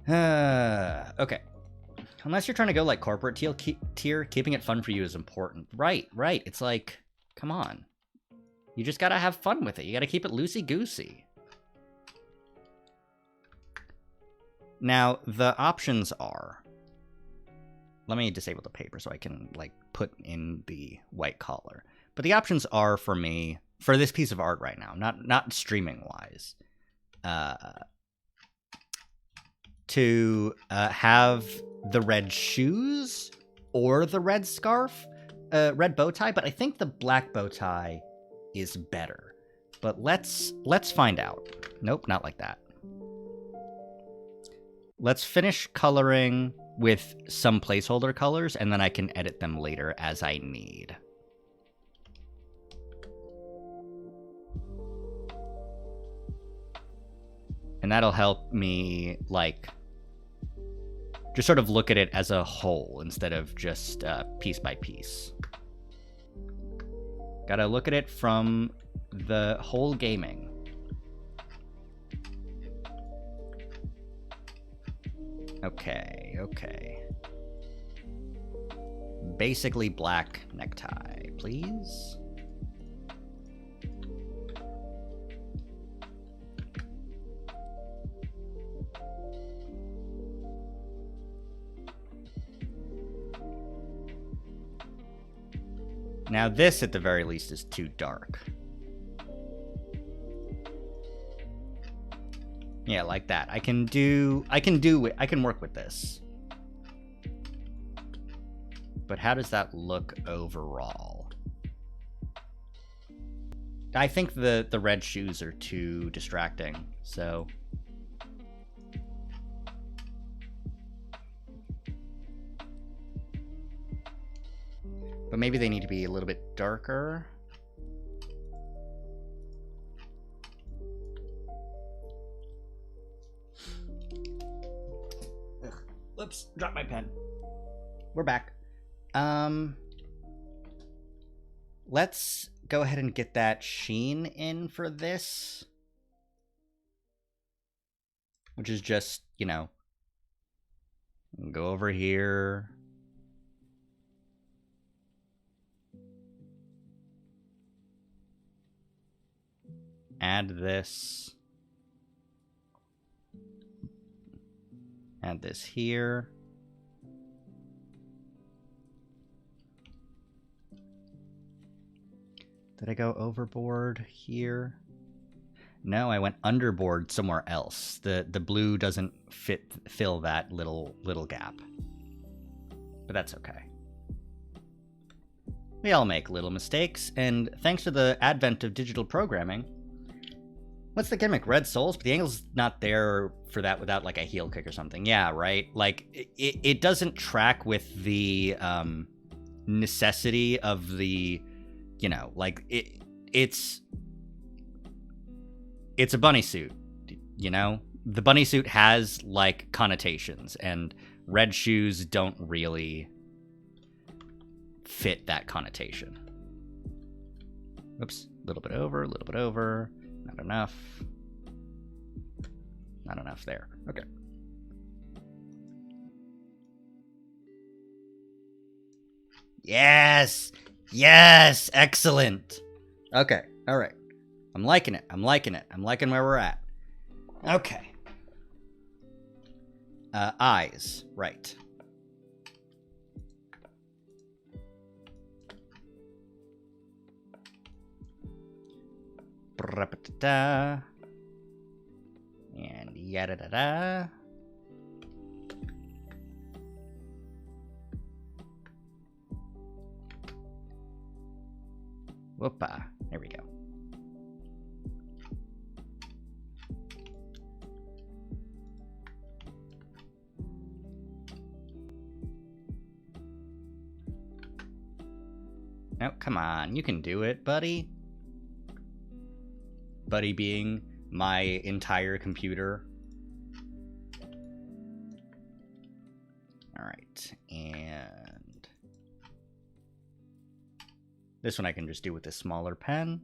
Okay. Unless you're trying to go like corporate tier, keeping it fun for you is important. Right. It's like, come on. You just gotta have fun with it. You gotta keep it loosey-goosey. Now, the options are... Let me disable the paper so I can, like, put in the white collar. But the options are for me, for this piece of art right now, not streaming-wise, to have the red shoes or the red scarf, red bow tie, but I think the black bow tie is better. But let's find out. Nope, not like that. Let's finish coloring with some placeholder colors, and then I can edit them later as I need. And that'll help me, like, just sort of look at it as a whole instead of just piece by piece. Gotta look at it from the whole gaming. Okay. Basically black necktie, please. Now this, at the very least, is too dark. Yeah, like that. I can work with this. But how does that look overall? I think the red shoes are too distracting, so... But maybe they need to be a little bit darker. Ugh. Whoops, dropped my pen. We're back. Let's go ahead and get that sheen in for this. Which is just, you know, go over here. Add this. Add this here. Did I go overboard here? No, I went underboard somewhere else. The blue doesn't fill that little gap. But that's okay. We all make little mistakes, and thanks to the advent of digital programming, what's the gimmick? Red souls? But the angle's not there for that without like a heel kick or something. Yeah, right? Like, it doesn't track with the necessity of the, you know, like, it's a bunny suit, you know? The bunny suit has, like, connotations, and red shoes don't really fit that connotation. Oops, a little bit over, not enough. Not enough there. Okay. Yes! Yes! Excellent! Okay, alright. I'm liking it. I'm liking where we're at. Okay. Eyes. Right. Yada da da. Whoopa. There we go. Oh, come on. You can do it, buddy. Buddy being my entire computer. All right. And this one I can just do with a smaller pen.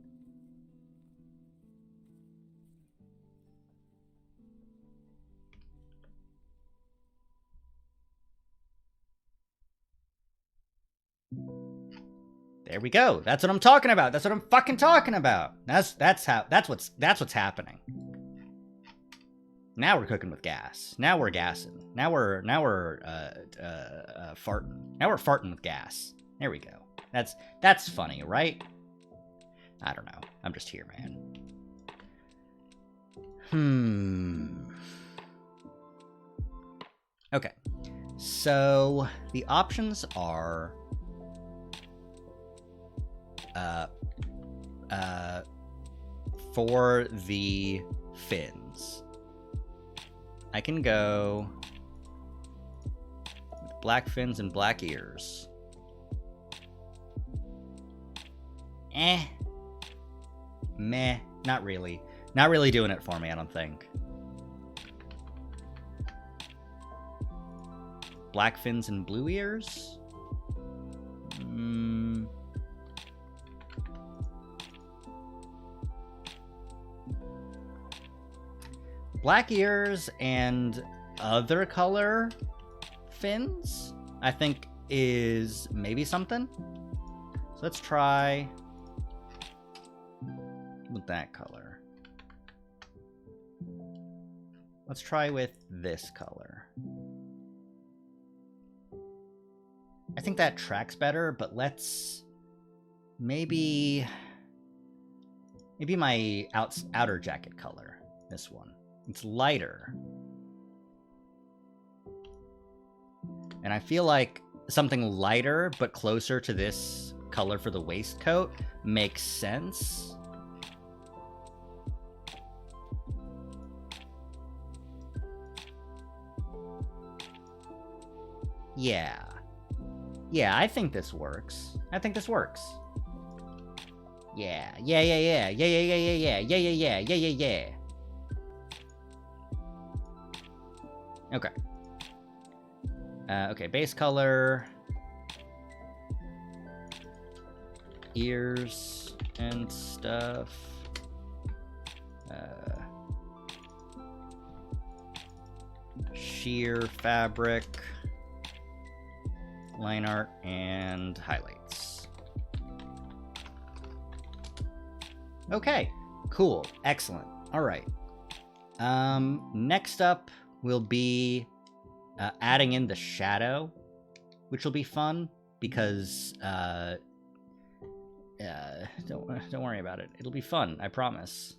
There we go. That's what I'm talking about. That's what I'm fucking talking about. That's what's happening. Now we're cooking with gas. Now we're gassing. Now we're farting. Now we're farting with gas. There we go. That's funny, right? I don't know. I'm just here, man. Okay. So the options are for the fins. I can go with black fins and black ears. Meh. Not really. Not really doing it for me, I don't think. Black fins and blue ears? Black ears and other color fins, I think, is maybe something. So let's try with that color. Let's try with this color. I think that tracks better, but let's maybe my outer jacket color. This one. It's lighter. And I feel like something lighter but closer to this color for the waistcoat makes sense. Yeah. Yeah, I think this works. I think this works. Yeah. Yeah. Okay. Okay, base color. Ears and stuff. Sheer fabric. Line art and highlights. Okay, cool, excellent. All right. Next up will be adding in the shadow, which will be fun because don't worry about it. It'll be fun, I promise.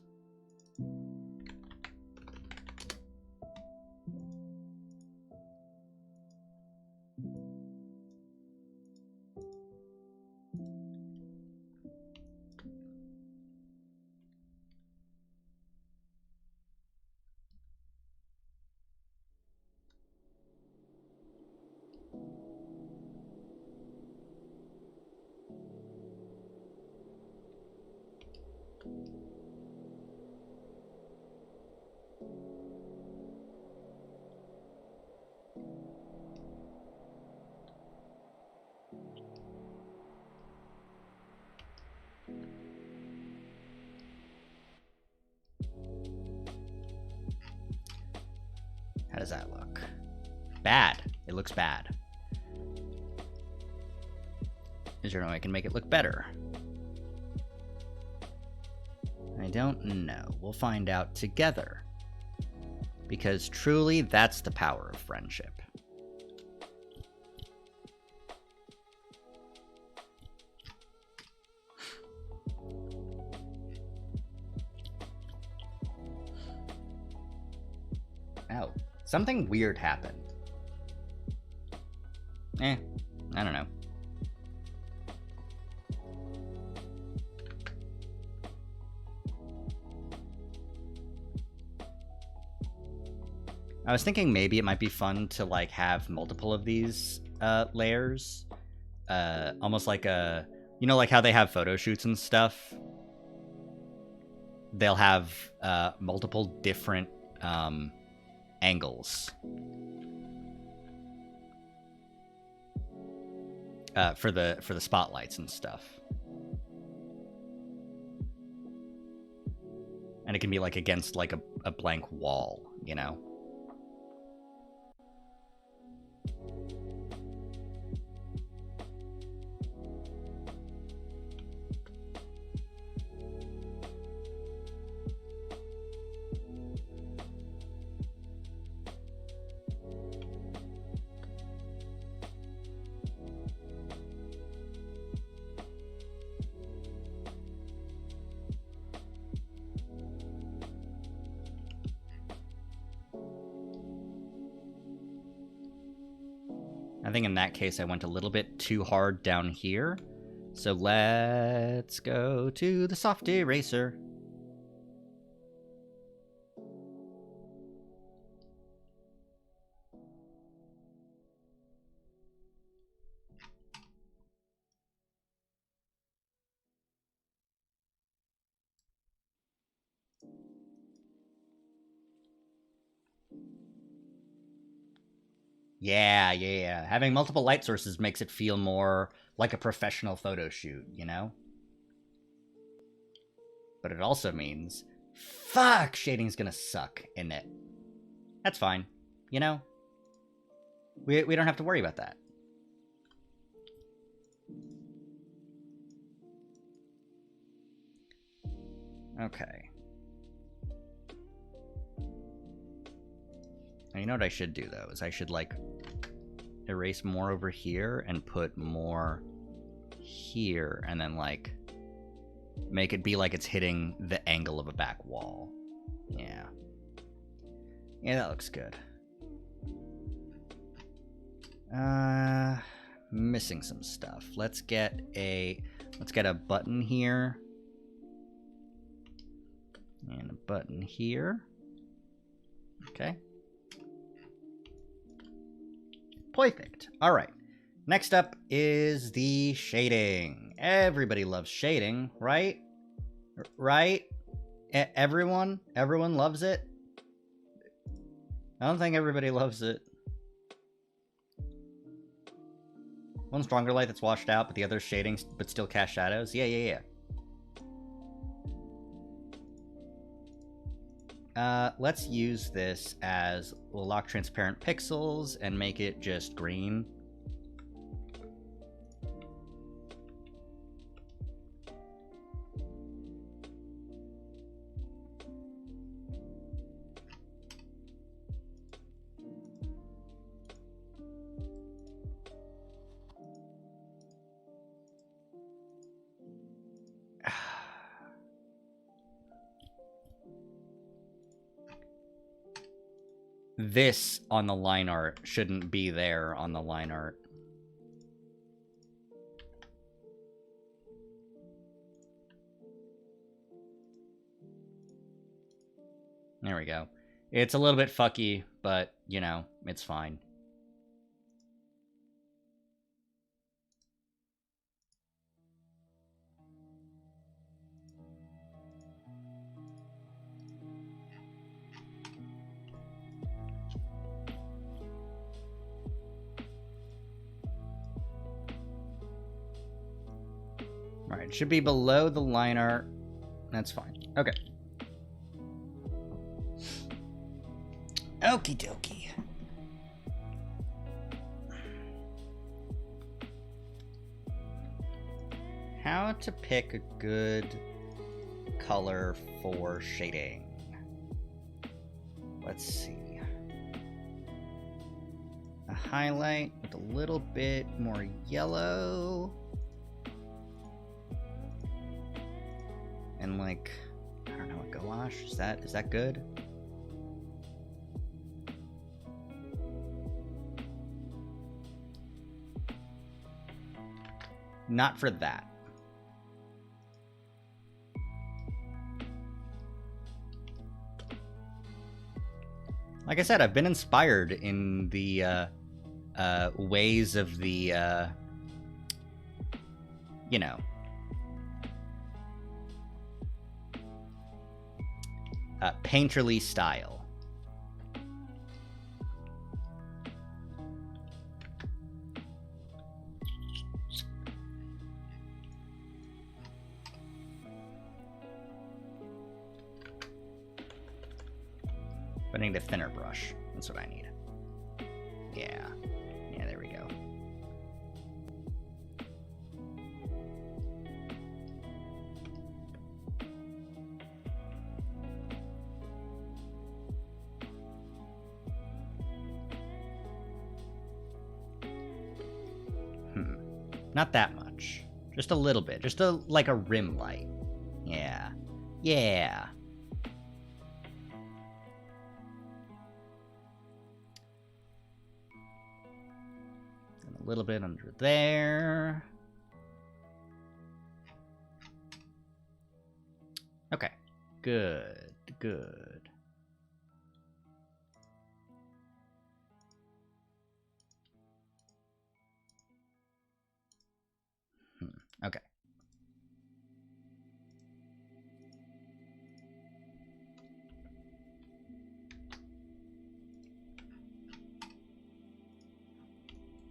How does that look? Bad. It looks bad. Is there no way I can make it look better? I don't know. We'll find out together. Because truly, that's the power of friendship. Something weird happened. I don't know. I was thinking maybe it might be fun to like have multiple of these layers. Almost like a, you know, like how they have photo shoots and stuff. They'll have multiple different angles for the spotlights and stuff. And it can be like against like a blank wall, you know? I think in that case I went a little bit too hard down here. So let's go to the soft eraser. Yeah. Having multiple light sources makes it feel more like a professional photo shoot, you know? But it also means, fuck, shading's gonna suck in it. That's fine, you know? We don't have to worry about that. Okay. Now, you know what I should do, though, is I should, like, erase more over here and put more here, and then, like, make it be like it's hitting the angle of a back wall. Yeah. Yeah, that looks good. Missing some stuff. Let's get a button here. And a button here. Okay. Perfect. All right. Next up is the shading. Everybody loves shading, right? Right? Everyone loves it. I don't think everybody loves it. One stronger light that's washed out, but the other shading, but still cast shadows. Yeah. Let's use this as we'll lock transparent pixels and make it just green. This on the line art shouldn't be there on the line art. There we go. It's a little bit fucky, but, you know, it's fine. Alright, it should be below the line art. That's fine. Okay. Okie dokie. How to pick a good color for shading. Let's see. A highlight with a little bit more yellow. And like, I don't know, a gouache, is that good? Not for that. Like I said, I've been inspired in the ways of the, you know, painterly style. But I need a thinner brush. That's what I need. Yeah. Yeah, there we go. Not that much. Just a little bit. Just like a rim light. Yeah. Yeah. And a little bit under there. Okay. Good. Good. Okay.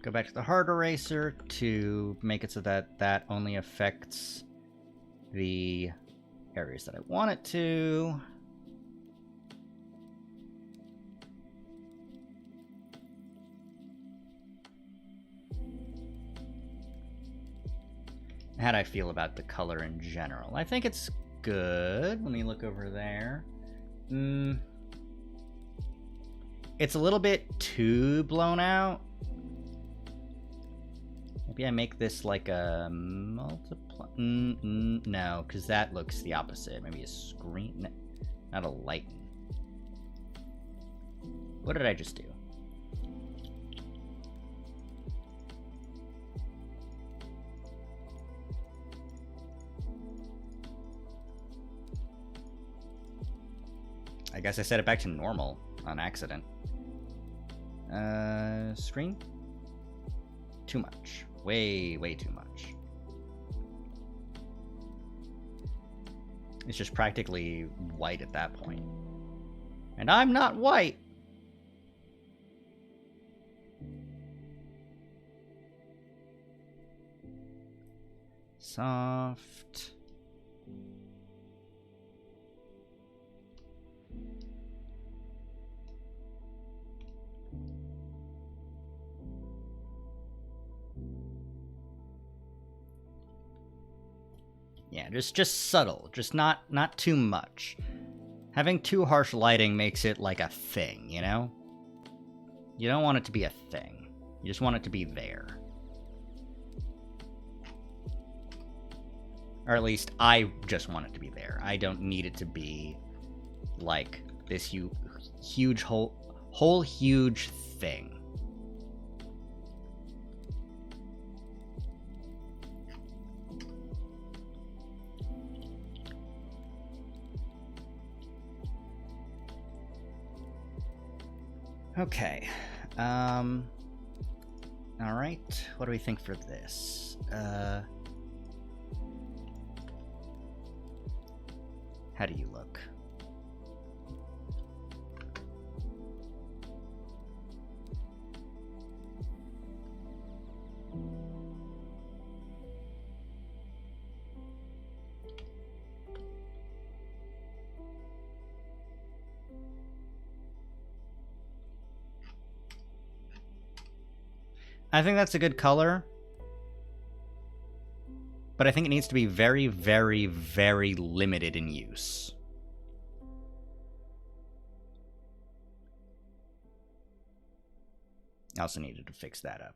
Go back to the hard eraser to make it so that that only affects the areas that I want it to. How'd I feel about the color in general? I think it's good. Let me look over there. It's a little bit too blown out. Maybe I make this like a multiply. No, because that looks the opposite. Maybe a screen, not a lighten. What did I just do? I guess I set it back to normal on accident. Screen? Too much. Way too much. It's just practically white at that point. And I'm not white! Soft. Yeah, just subtle, just not too much. Having too harsh lighting makes it like a thing, you know? You don't want it to be a thing. You just want it to be there. Or at least I just want it to be there. I don't need it to be like this huge whole huge thing. Okay. All right. What do we think for this? How do you look? I think that's a good color. But I think it needs to be very, very, very limited in use. I also needed to fix that up.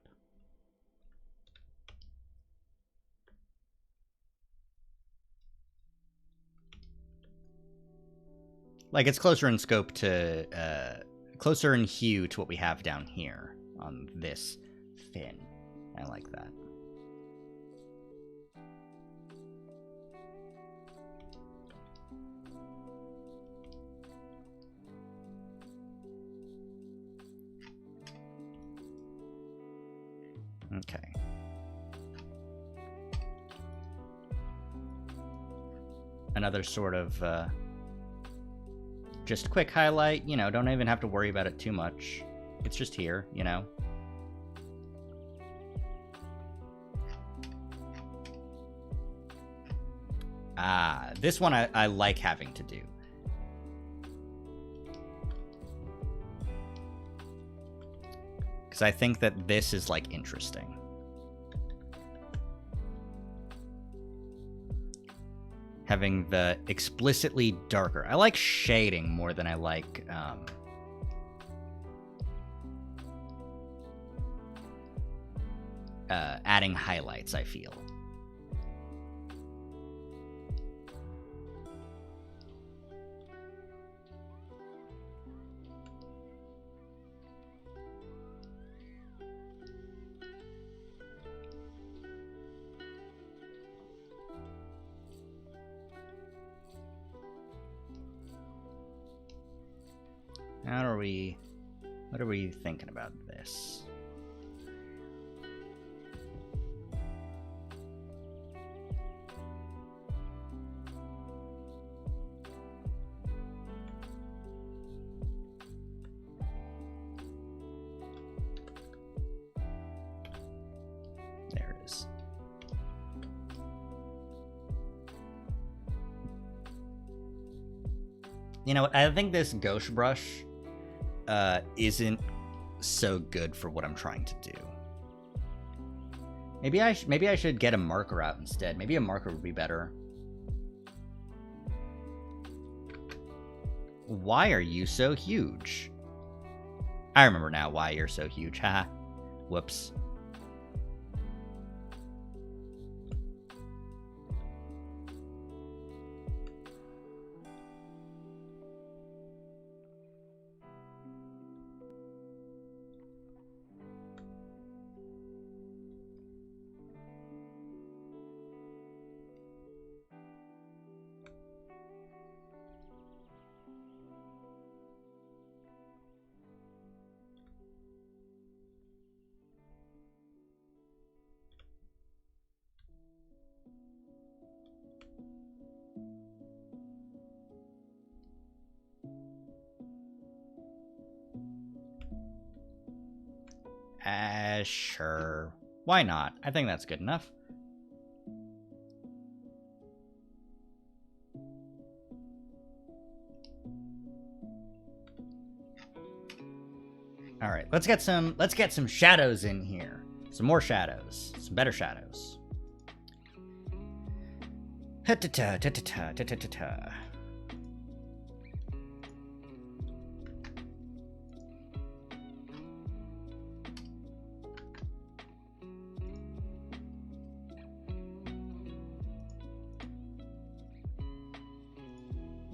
Like, it's closer in scope to, closer in hue to what we have down here on this fin. I like that. Okay. Another sort of just quick highlight, you know, don't even have to worry about it too much. It's just here, you know. Ah, this one I like having to do. Because I think that this is, like, interesting. Having the explicitly darker. I like shading more than I like adding highlights, I feel. What are we thinking about this? There it is. You know, I think this ghost brush isn't so good for what I'm trying to do. Maybe I should get a marker out instead. Maybe a marker would be better. Why are you so huge? I remember now why you're so huge. Haha. Whoops. Sure. Why not? I think that's good enough. All right, let's get some shadows in here. Some more shadows. Some better shadows. Ha-ta-ta-ta-ta-ta-ta-ta-ta.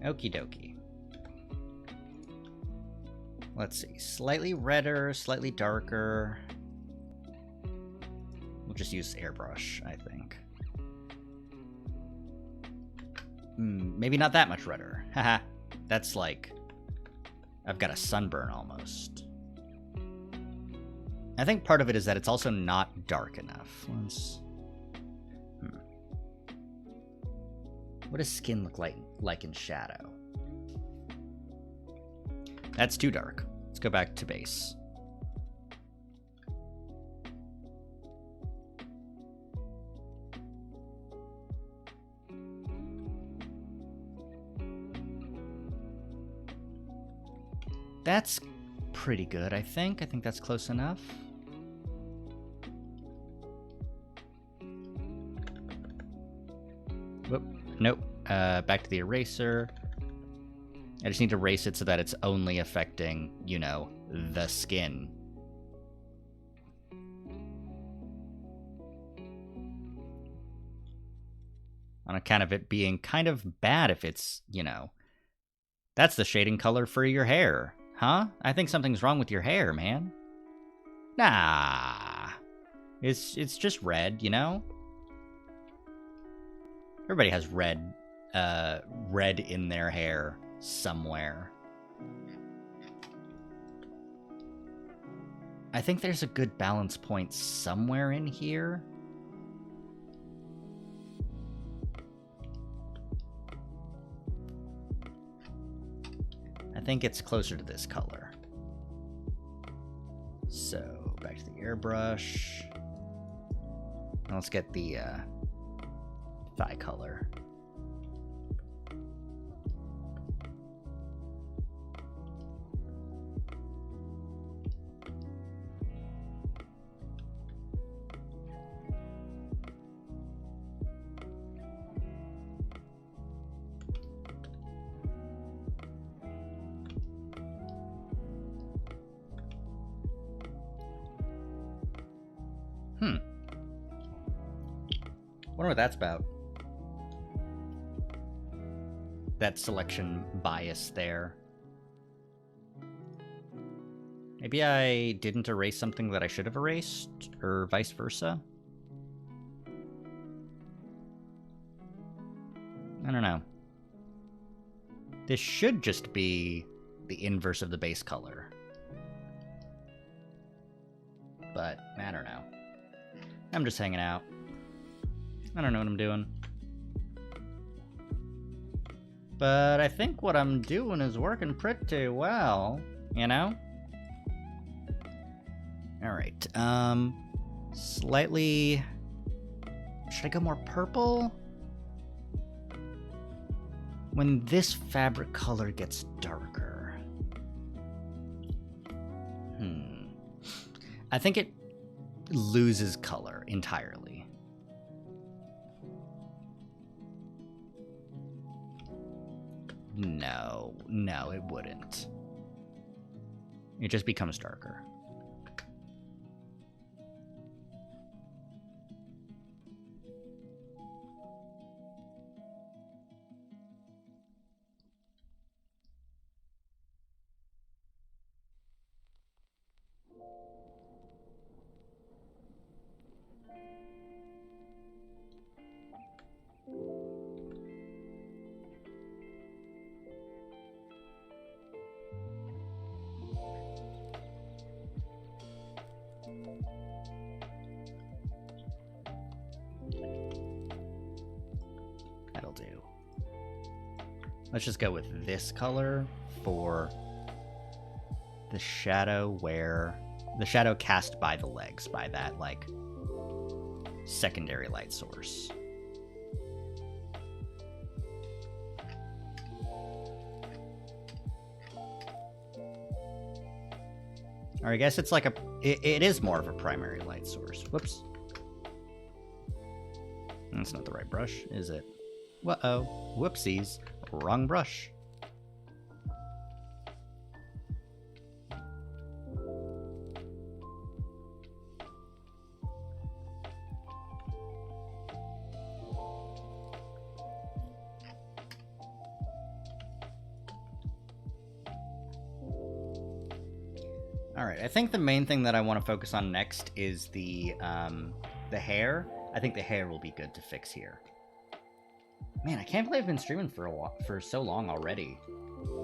Okie dokie. Let's see. Slightly redder, slightly darker. We'll just use airbrush, I think. Maybe not that much redder. Haha. That's like... I've got a sunburn almost. I think part of it is that it's also not dark enough. What does skin look like in shadow? That's too dark. Let's go back to base. That's pretty good, I think. I think that's close enough. Whoop. Nope. Back to the eraser. I just need to erase it so that it's only affecting, you know, the skin. On account of it being kind of bad if it's, you know... That's the shading color for your hair. Huh? I think something's wrong with your hair, man. Nah. It's just red, you know? Everybody has red in their hair somewhere. I think there's a good balance point somewhere in here. I think it's closer to this color. So back to the airbrush. Let's get the thigh color. Wonder what that's about. That selection bias there. Maybe I didn't erase something that I should have erased, or vice versa? I don't know. This should just be the inverse of the base color. But, I don't know. I'm just hanging out. I don't know what I'm doing. But I think what I'm doing is working pretty well, you know? Alright, slightly... Should I go more purple? When this fabric color gets darker... I think it loses color entirely. No, it wouldn't. It just becomes darker. That'll do. Let's just go with this color for the shadow where... the shadow cast by the legs, by that, like, secondary light source. Or I guess it's like a... It is more of a primary light source. Whoops. That's not the right brush, is it? Uh-oh. Whoopsies. Wrong brush. Alright, I think the main thing that I want to focus on next is the hair. I think the hair will be good to fix here. Man, I can't believe I've been streaming for so long already.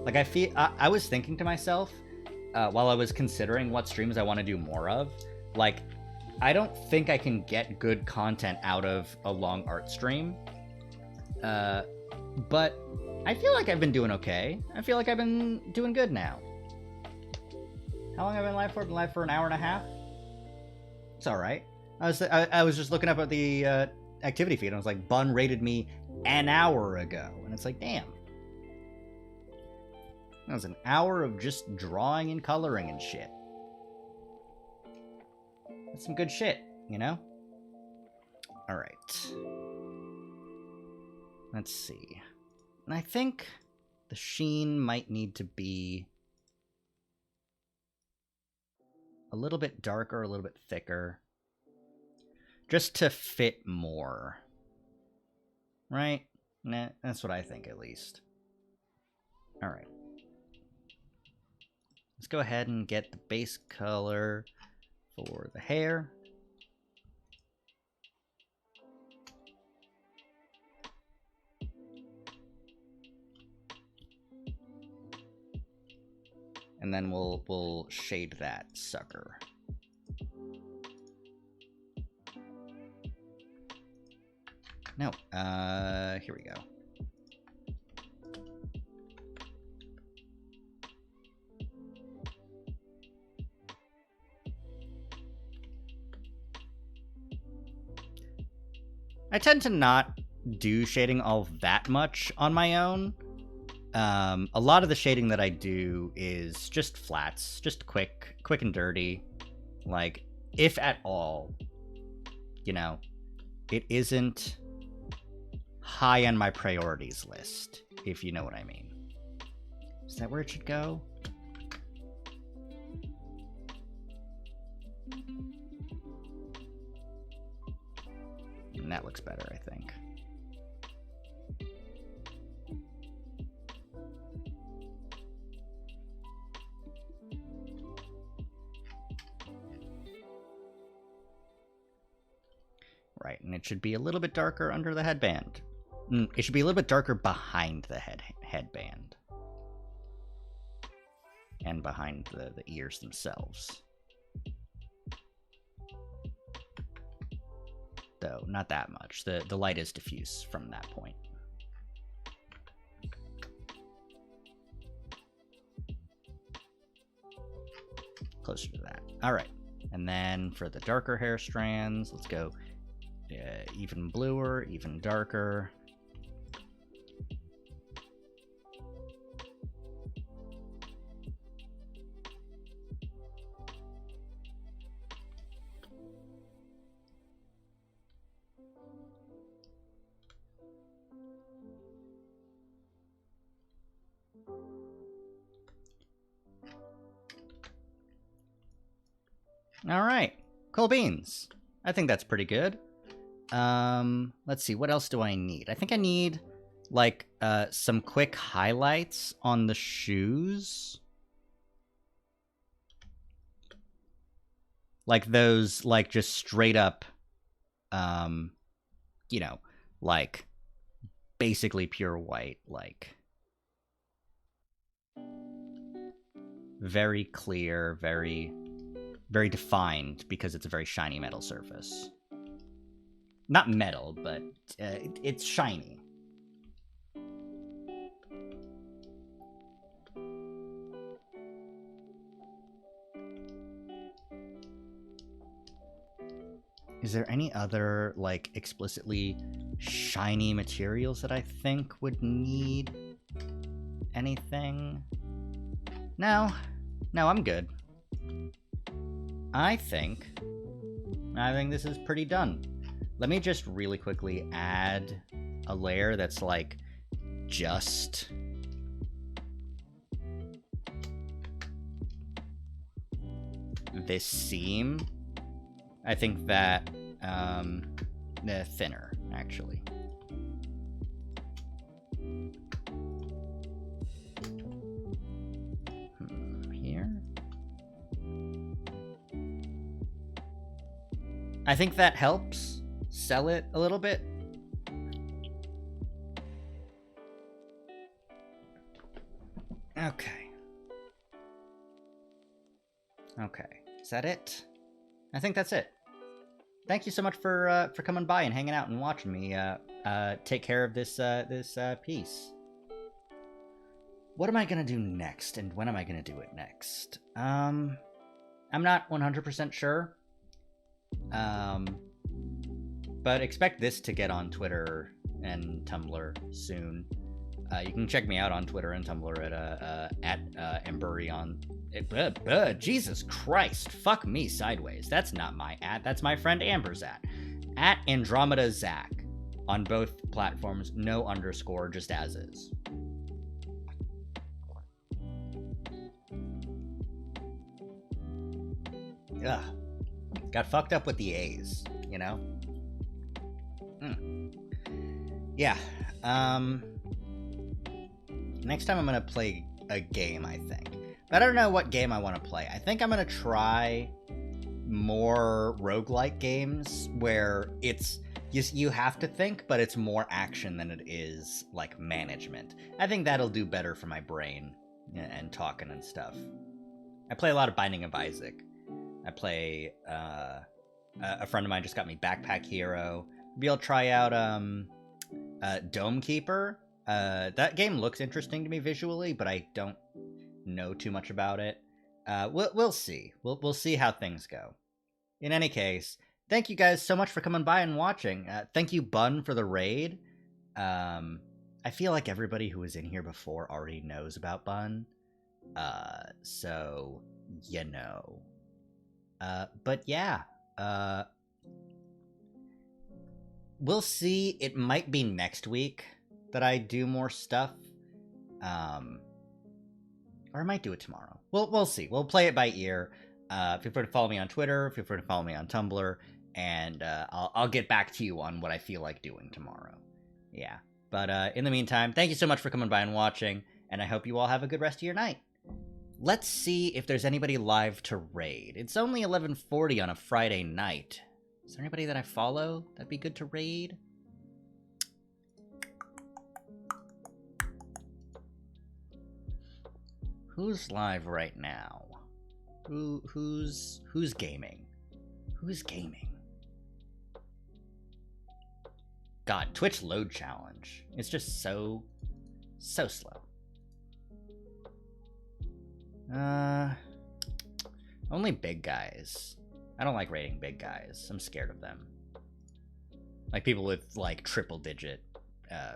Like, I was thinking to myself, while I was considering what streams I want to do more of, like, I don't think I can get good content out of a long art stream. But I feel like I've been doing okay. I feel like I've been doing good now. How long have I been live for? I've been live for an hour and a half? It's alright. I was just looking up at the activity feed and I was like, Bun rated me an hour ago. And it's like, damn. That was an hour of just drawing and coloring and shit. That's some good shit, you know? Alright. Let's see. And I think the sheen might need to be a little bit darker, a little bit thicker. Just to fit more. Right? Nah, that's what I think, at least. Alright. Let's go ahead and get the base color for the hair. And then we'll shade that sucker. No, here we go. I tend to not do shading all that much on my own. A lot of the shading that I do is just flats, just quick and dirty. Like, if at all, you know, it isn't high on my priorities list, if you know what I mean. Is that where it should go? And that looks better, I think. Right, and it should be a little bit darker under the headband. It should be a little bit darker behind the headband. And behind the ears themselves. Though, not that much. The light is diffuse from that point. Closer to that. Alright, and then for the darker hair strands, let's go even bluer, even darker. All right, cool beans. I think that's pretty good. Let's see, what else do I need? I think I need, like, some quick highlights on the shoes. Like those, like, just straight up, you know, like, basically pure white, like, very clear, very defined, because it's a very shiny metal surface. Not metal, but it's shiny. Is there any other, like, explicitly shiny materials that I think would need anything? No, I'm good. I think this is pretty done. Let me just really quickly add a layer that's like just this seam. I think that thinner, actually. Here. I think that helps sell it a little bit. Okay. Is that it? I think that's it. Thank you so much for coming by and hanging out and watching me take care of this piece. What am I gonna do next, and when am I gonna do it next? I'm not 100% sure. But expect this to get on Twitter and Tumblr soon. You can check me out on Twitter and Tumblr at Emburion. Jesus Christ, fuck me sideways. That's not my @ that's my friend Amber's at Andromeda Zach on both platforms. No underscore, just as is. Ugh. Got fucked up with the A's, you know? Yeah. Next time I'm gonna play a game, I think. But I don't know what game I want to play. I think I'm gonna try more roguelike games where it's you have to think, but it's more action than it is like management. I think that'll do better for my brain and talking and stuff. I play a lot of Binding of Isaac. I play a friend of mine just got me Backpack Hero. maybe I'll try out Dome Keeper. That game looks interesting to me visually, but I don't know too much about it. We'll see. We'll see how things go. In any case, thank you guys so much for coming by and watching. Thank you, Bun, for the raid. I feel like everybody who was in here before already knows about Bun. So, you know. But yeah, we'll see. It might be next week that I do more stuff. Or I might do it tomorrow. We'll see. We'll play it by ear. Feel free to follow me on Twitter. Feel free to follow me on Tumblr. And I'll get back to you on what I feel like doing tomorrow. Yeah. But in the meantime, thank you so much for coming by and watching. And I hope you all have a good rest of your night. Let's see if there's anybody live to raid. It's only 11:40 on a Friday night. Is there anybody that I follow that'd be good to raid? Who's live right now? Who's gaming? Who's gaming? God, Twitch load challenge. It's just so slow. Only big guys. I don't like rating big guys. I'm scared of them. Like people with like triple digit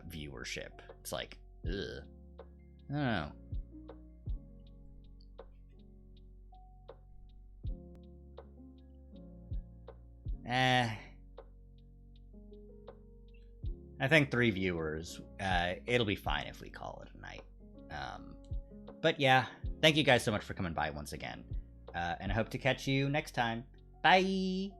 viewership. It's like, ugh. I don't know. I think 3 viewers. It'll be fine if we call it a night. But yeah, thank you guys so much for coming by once again. And I hope to catch you next time. Bye!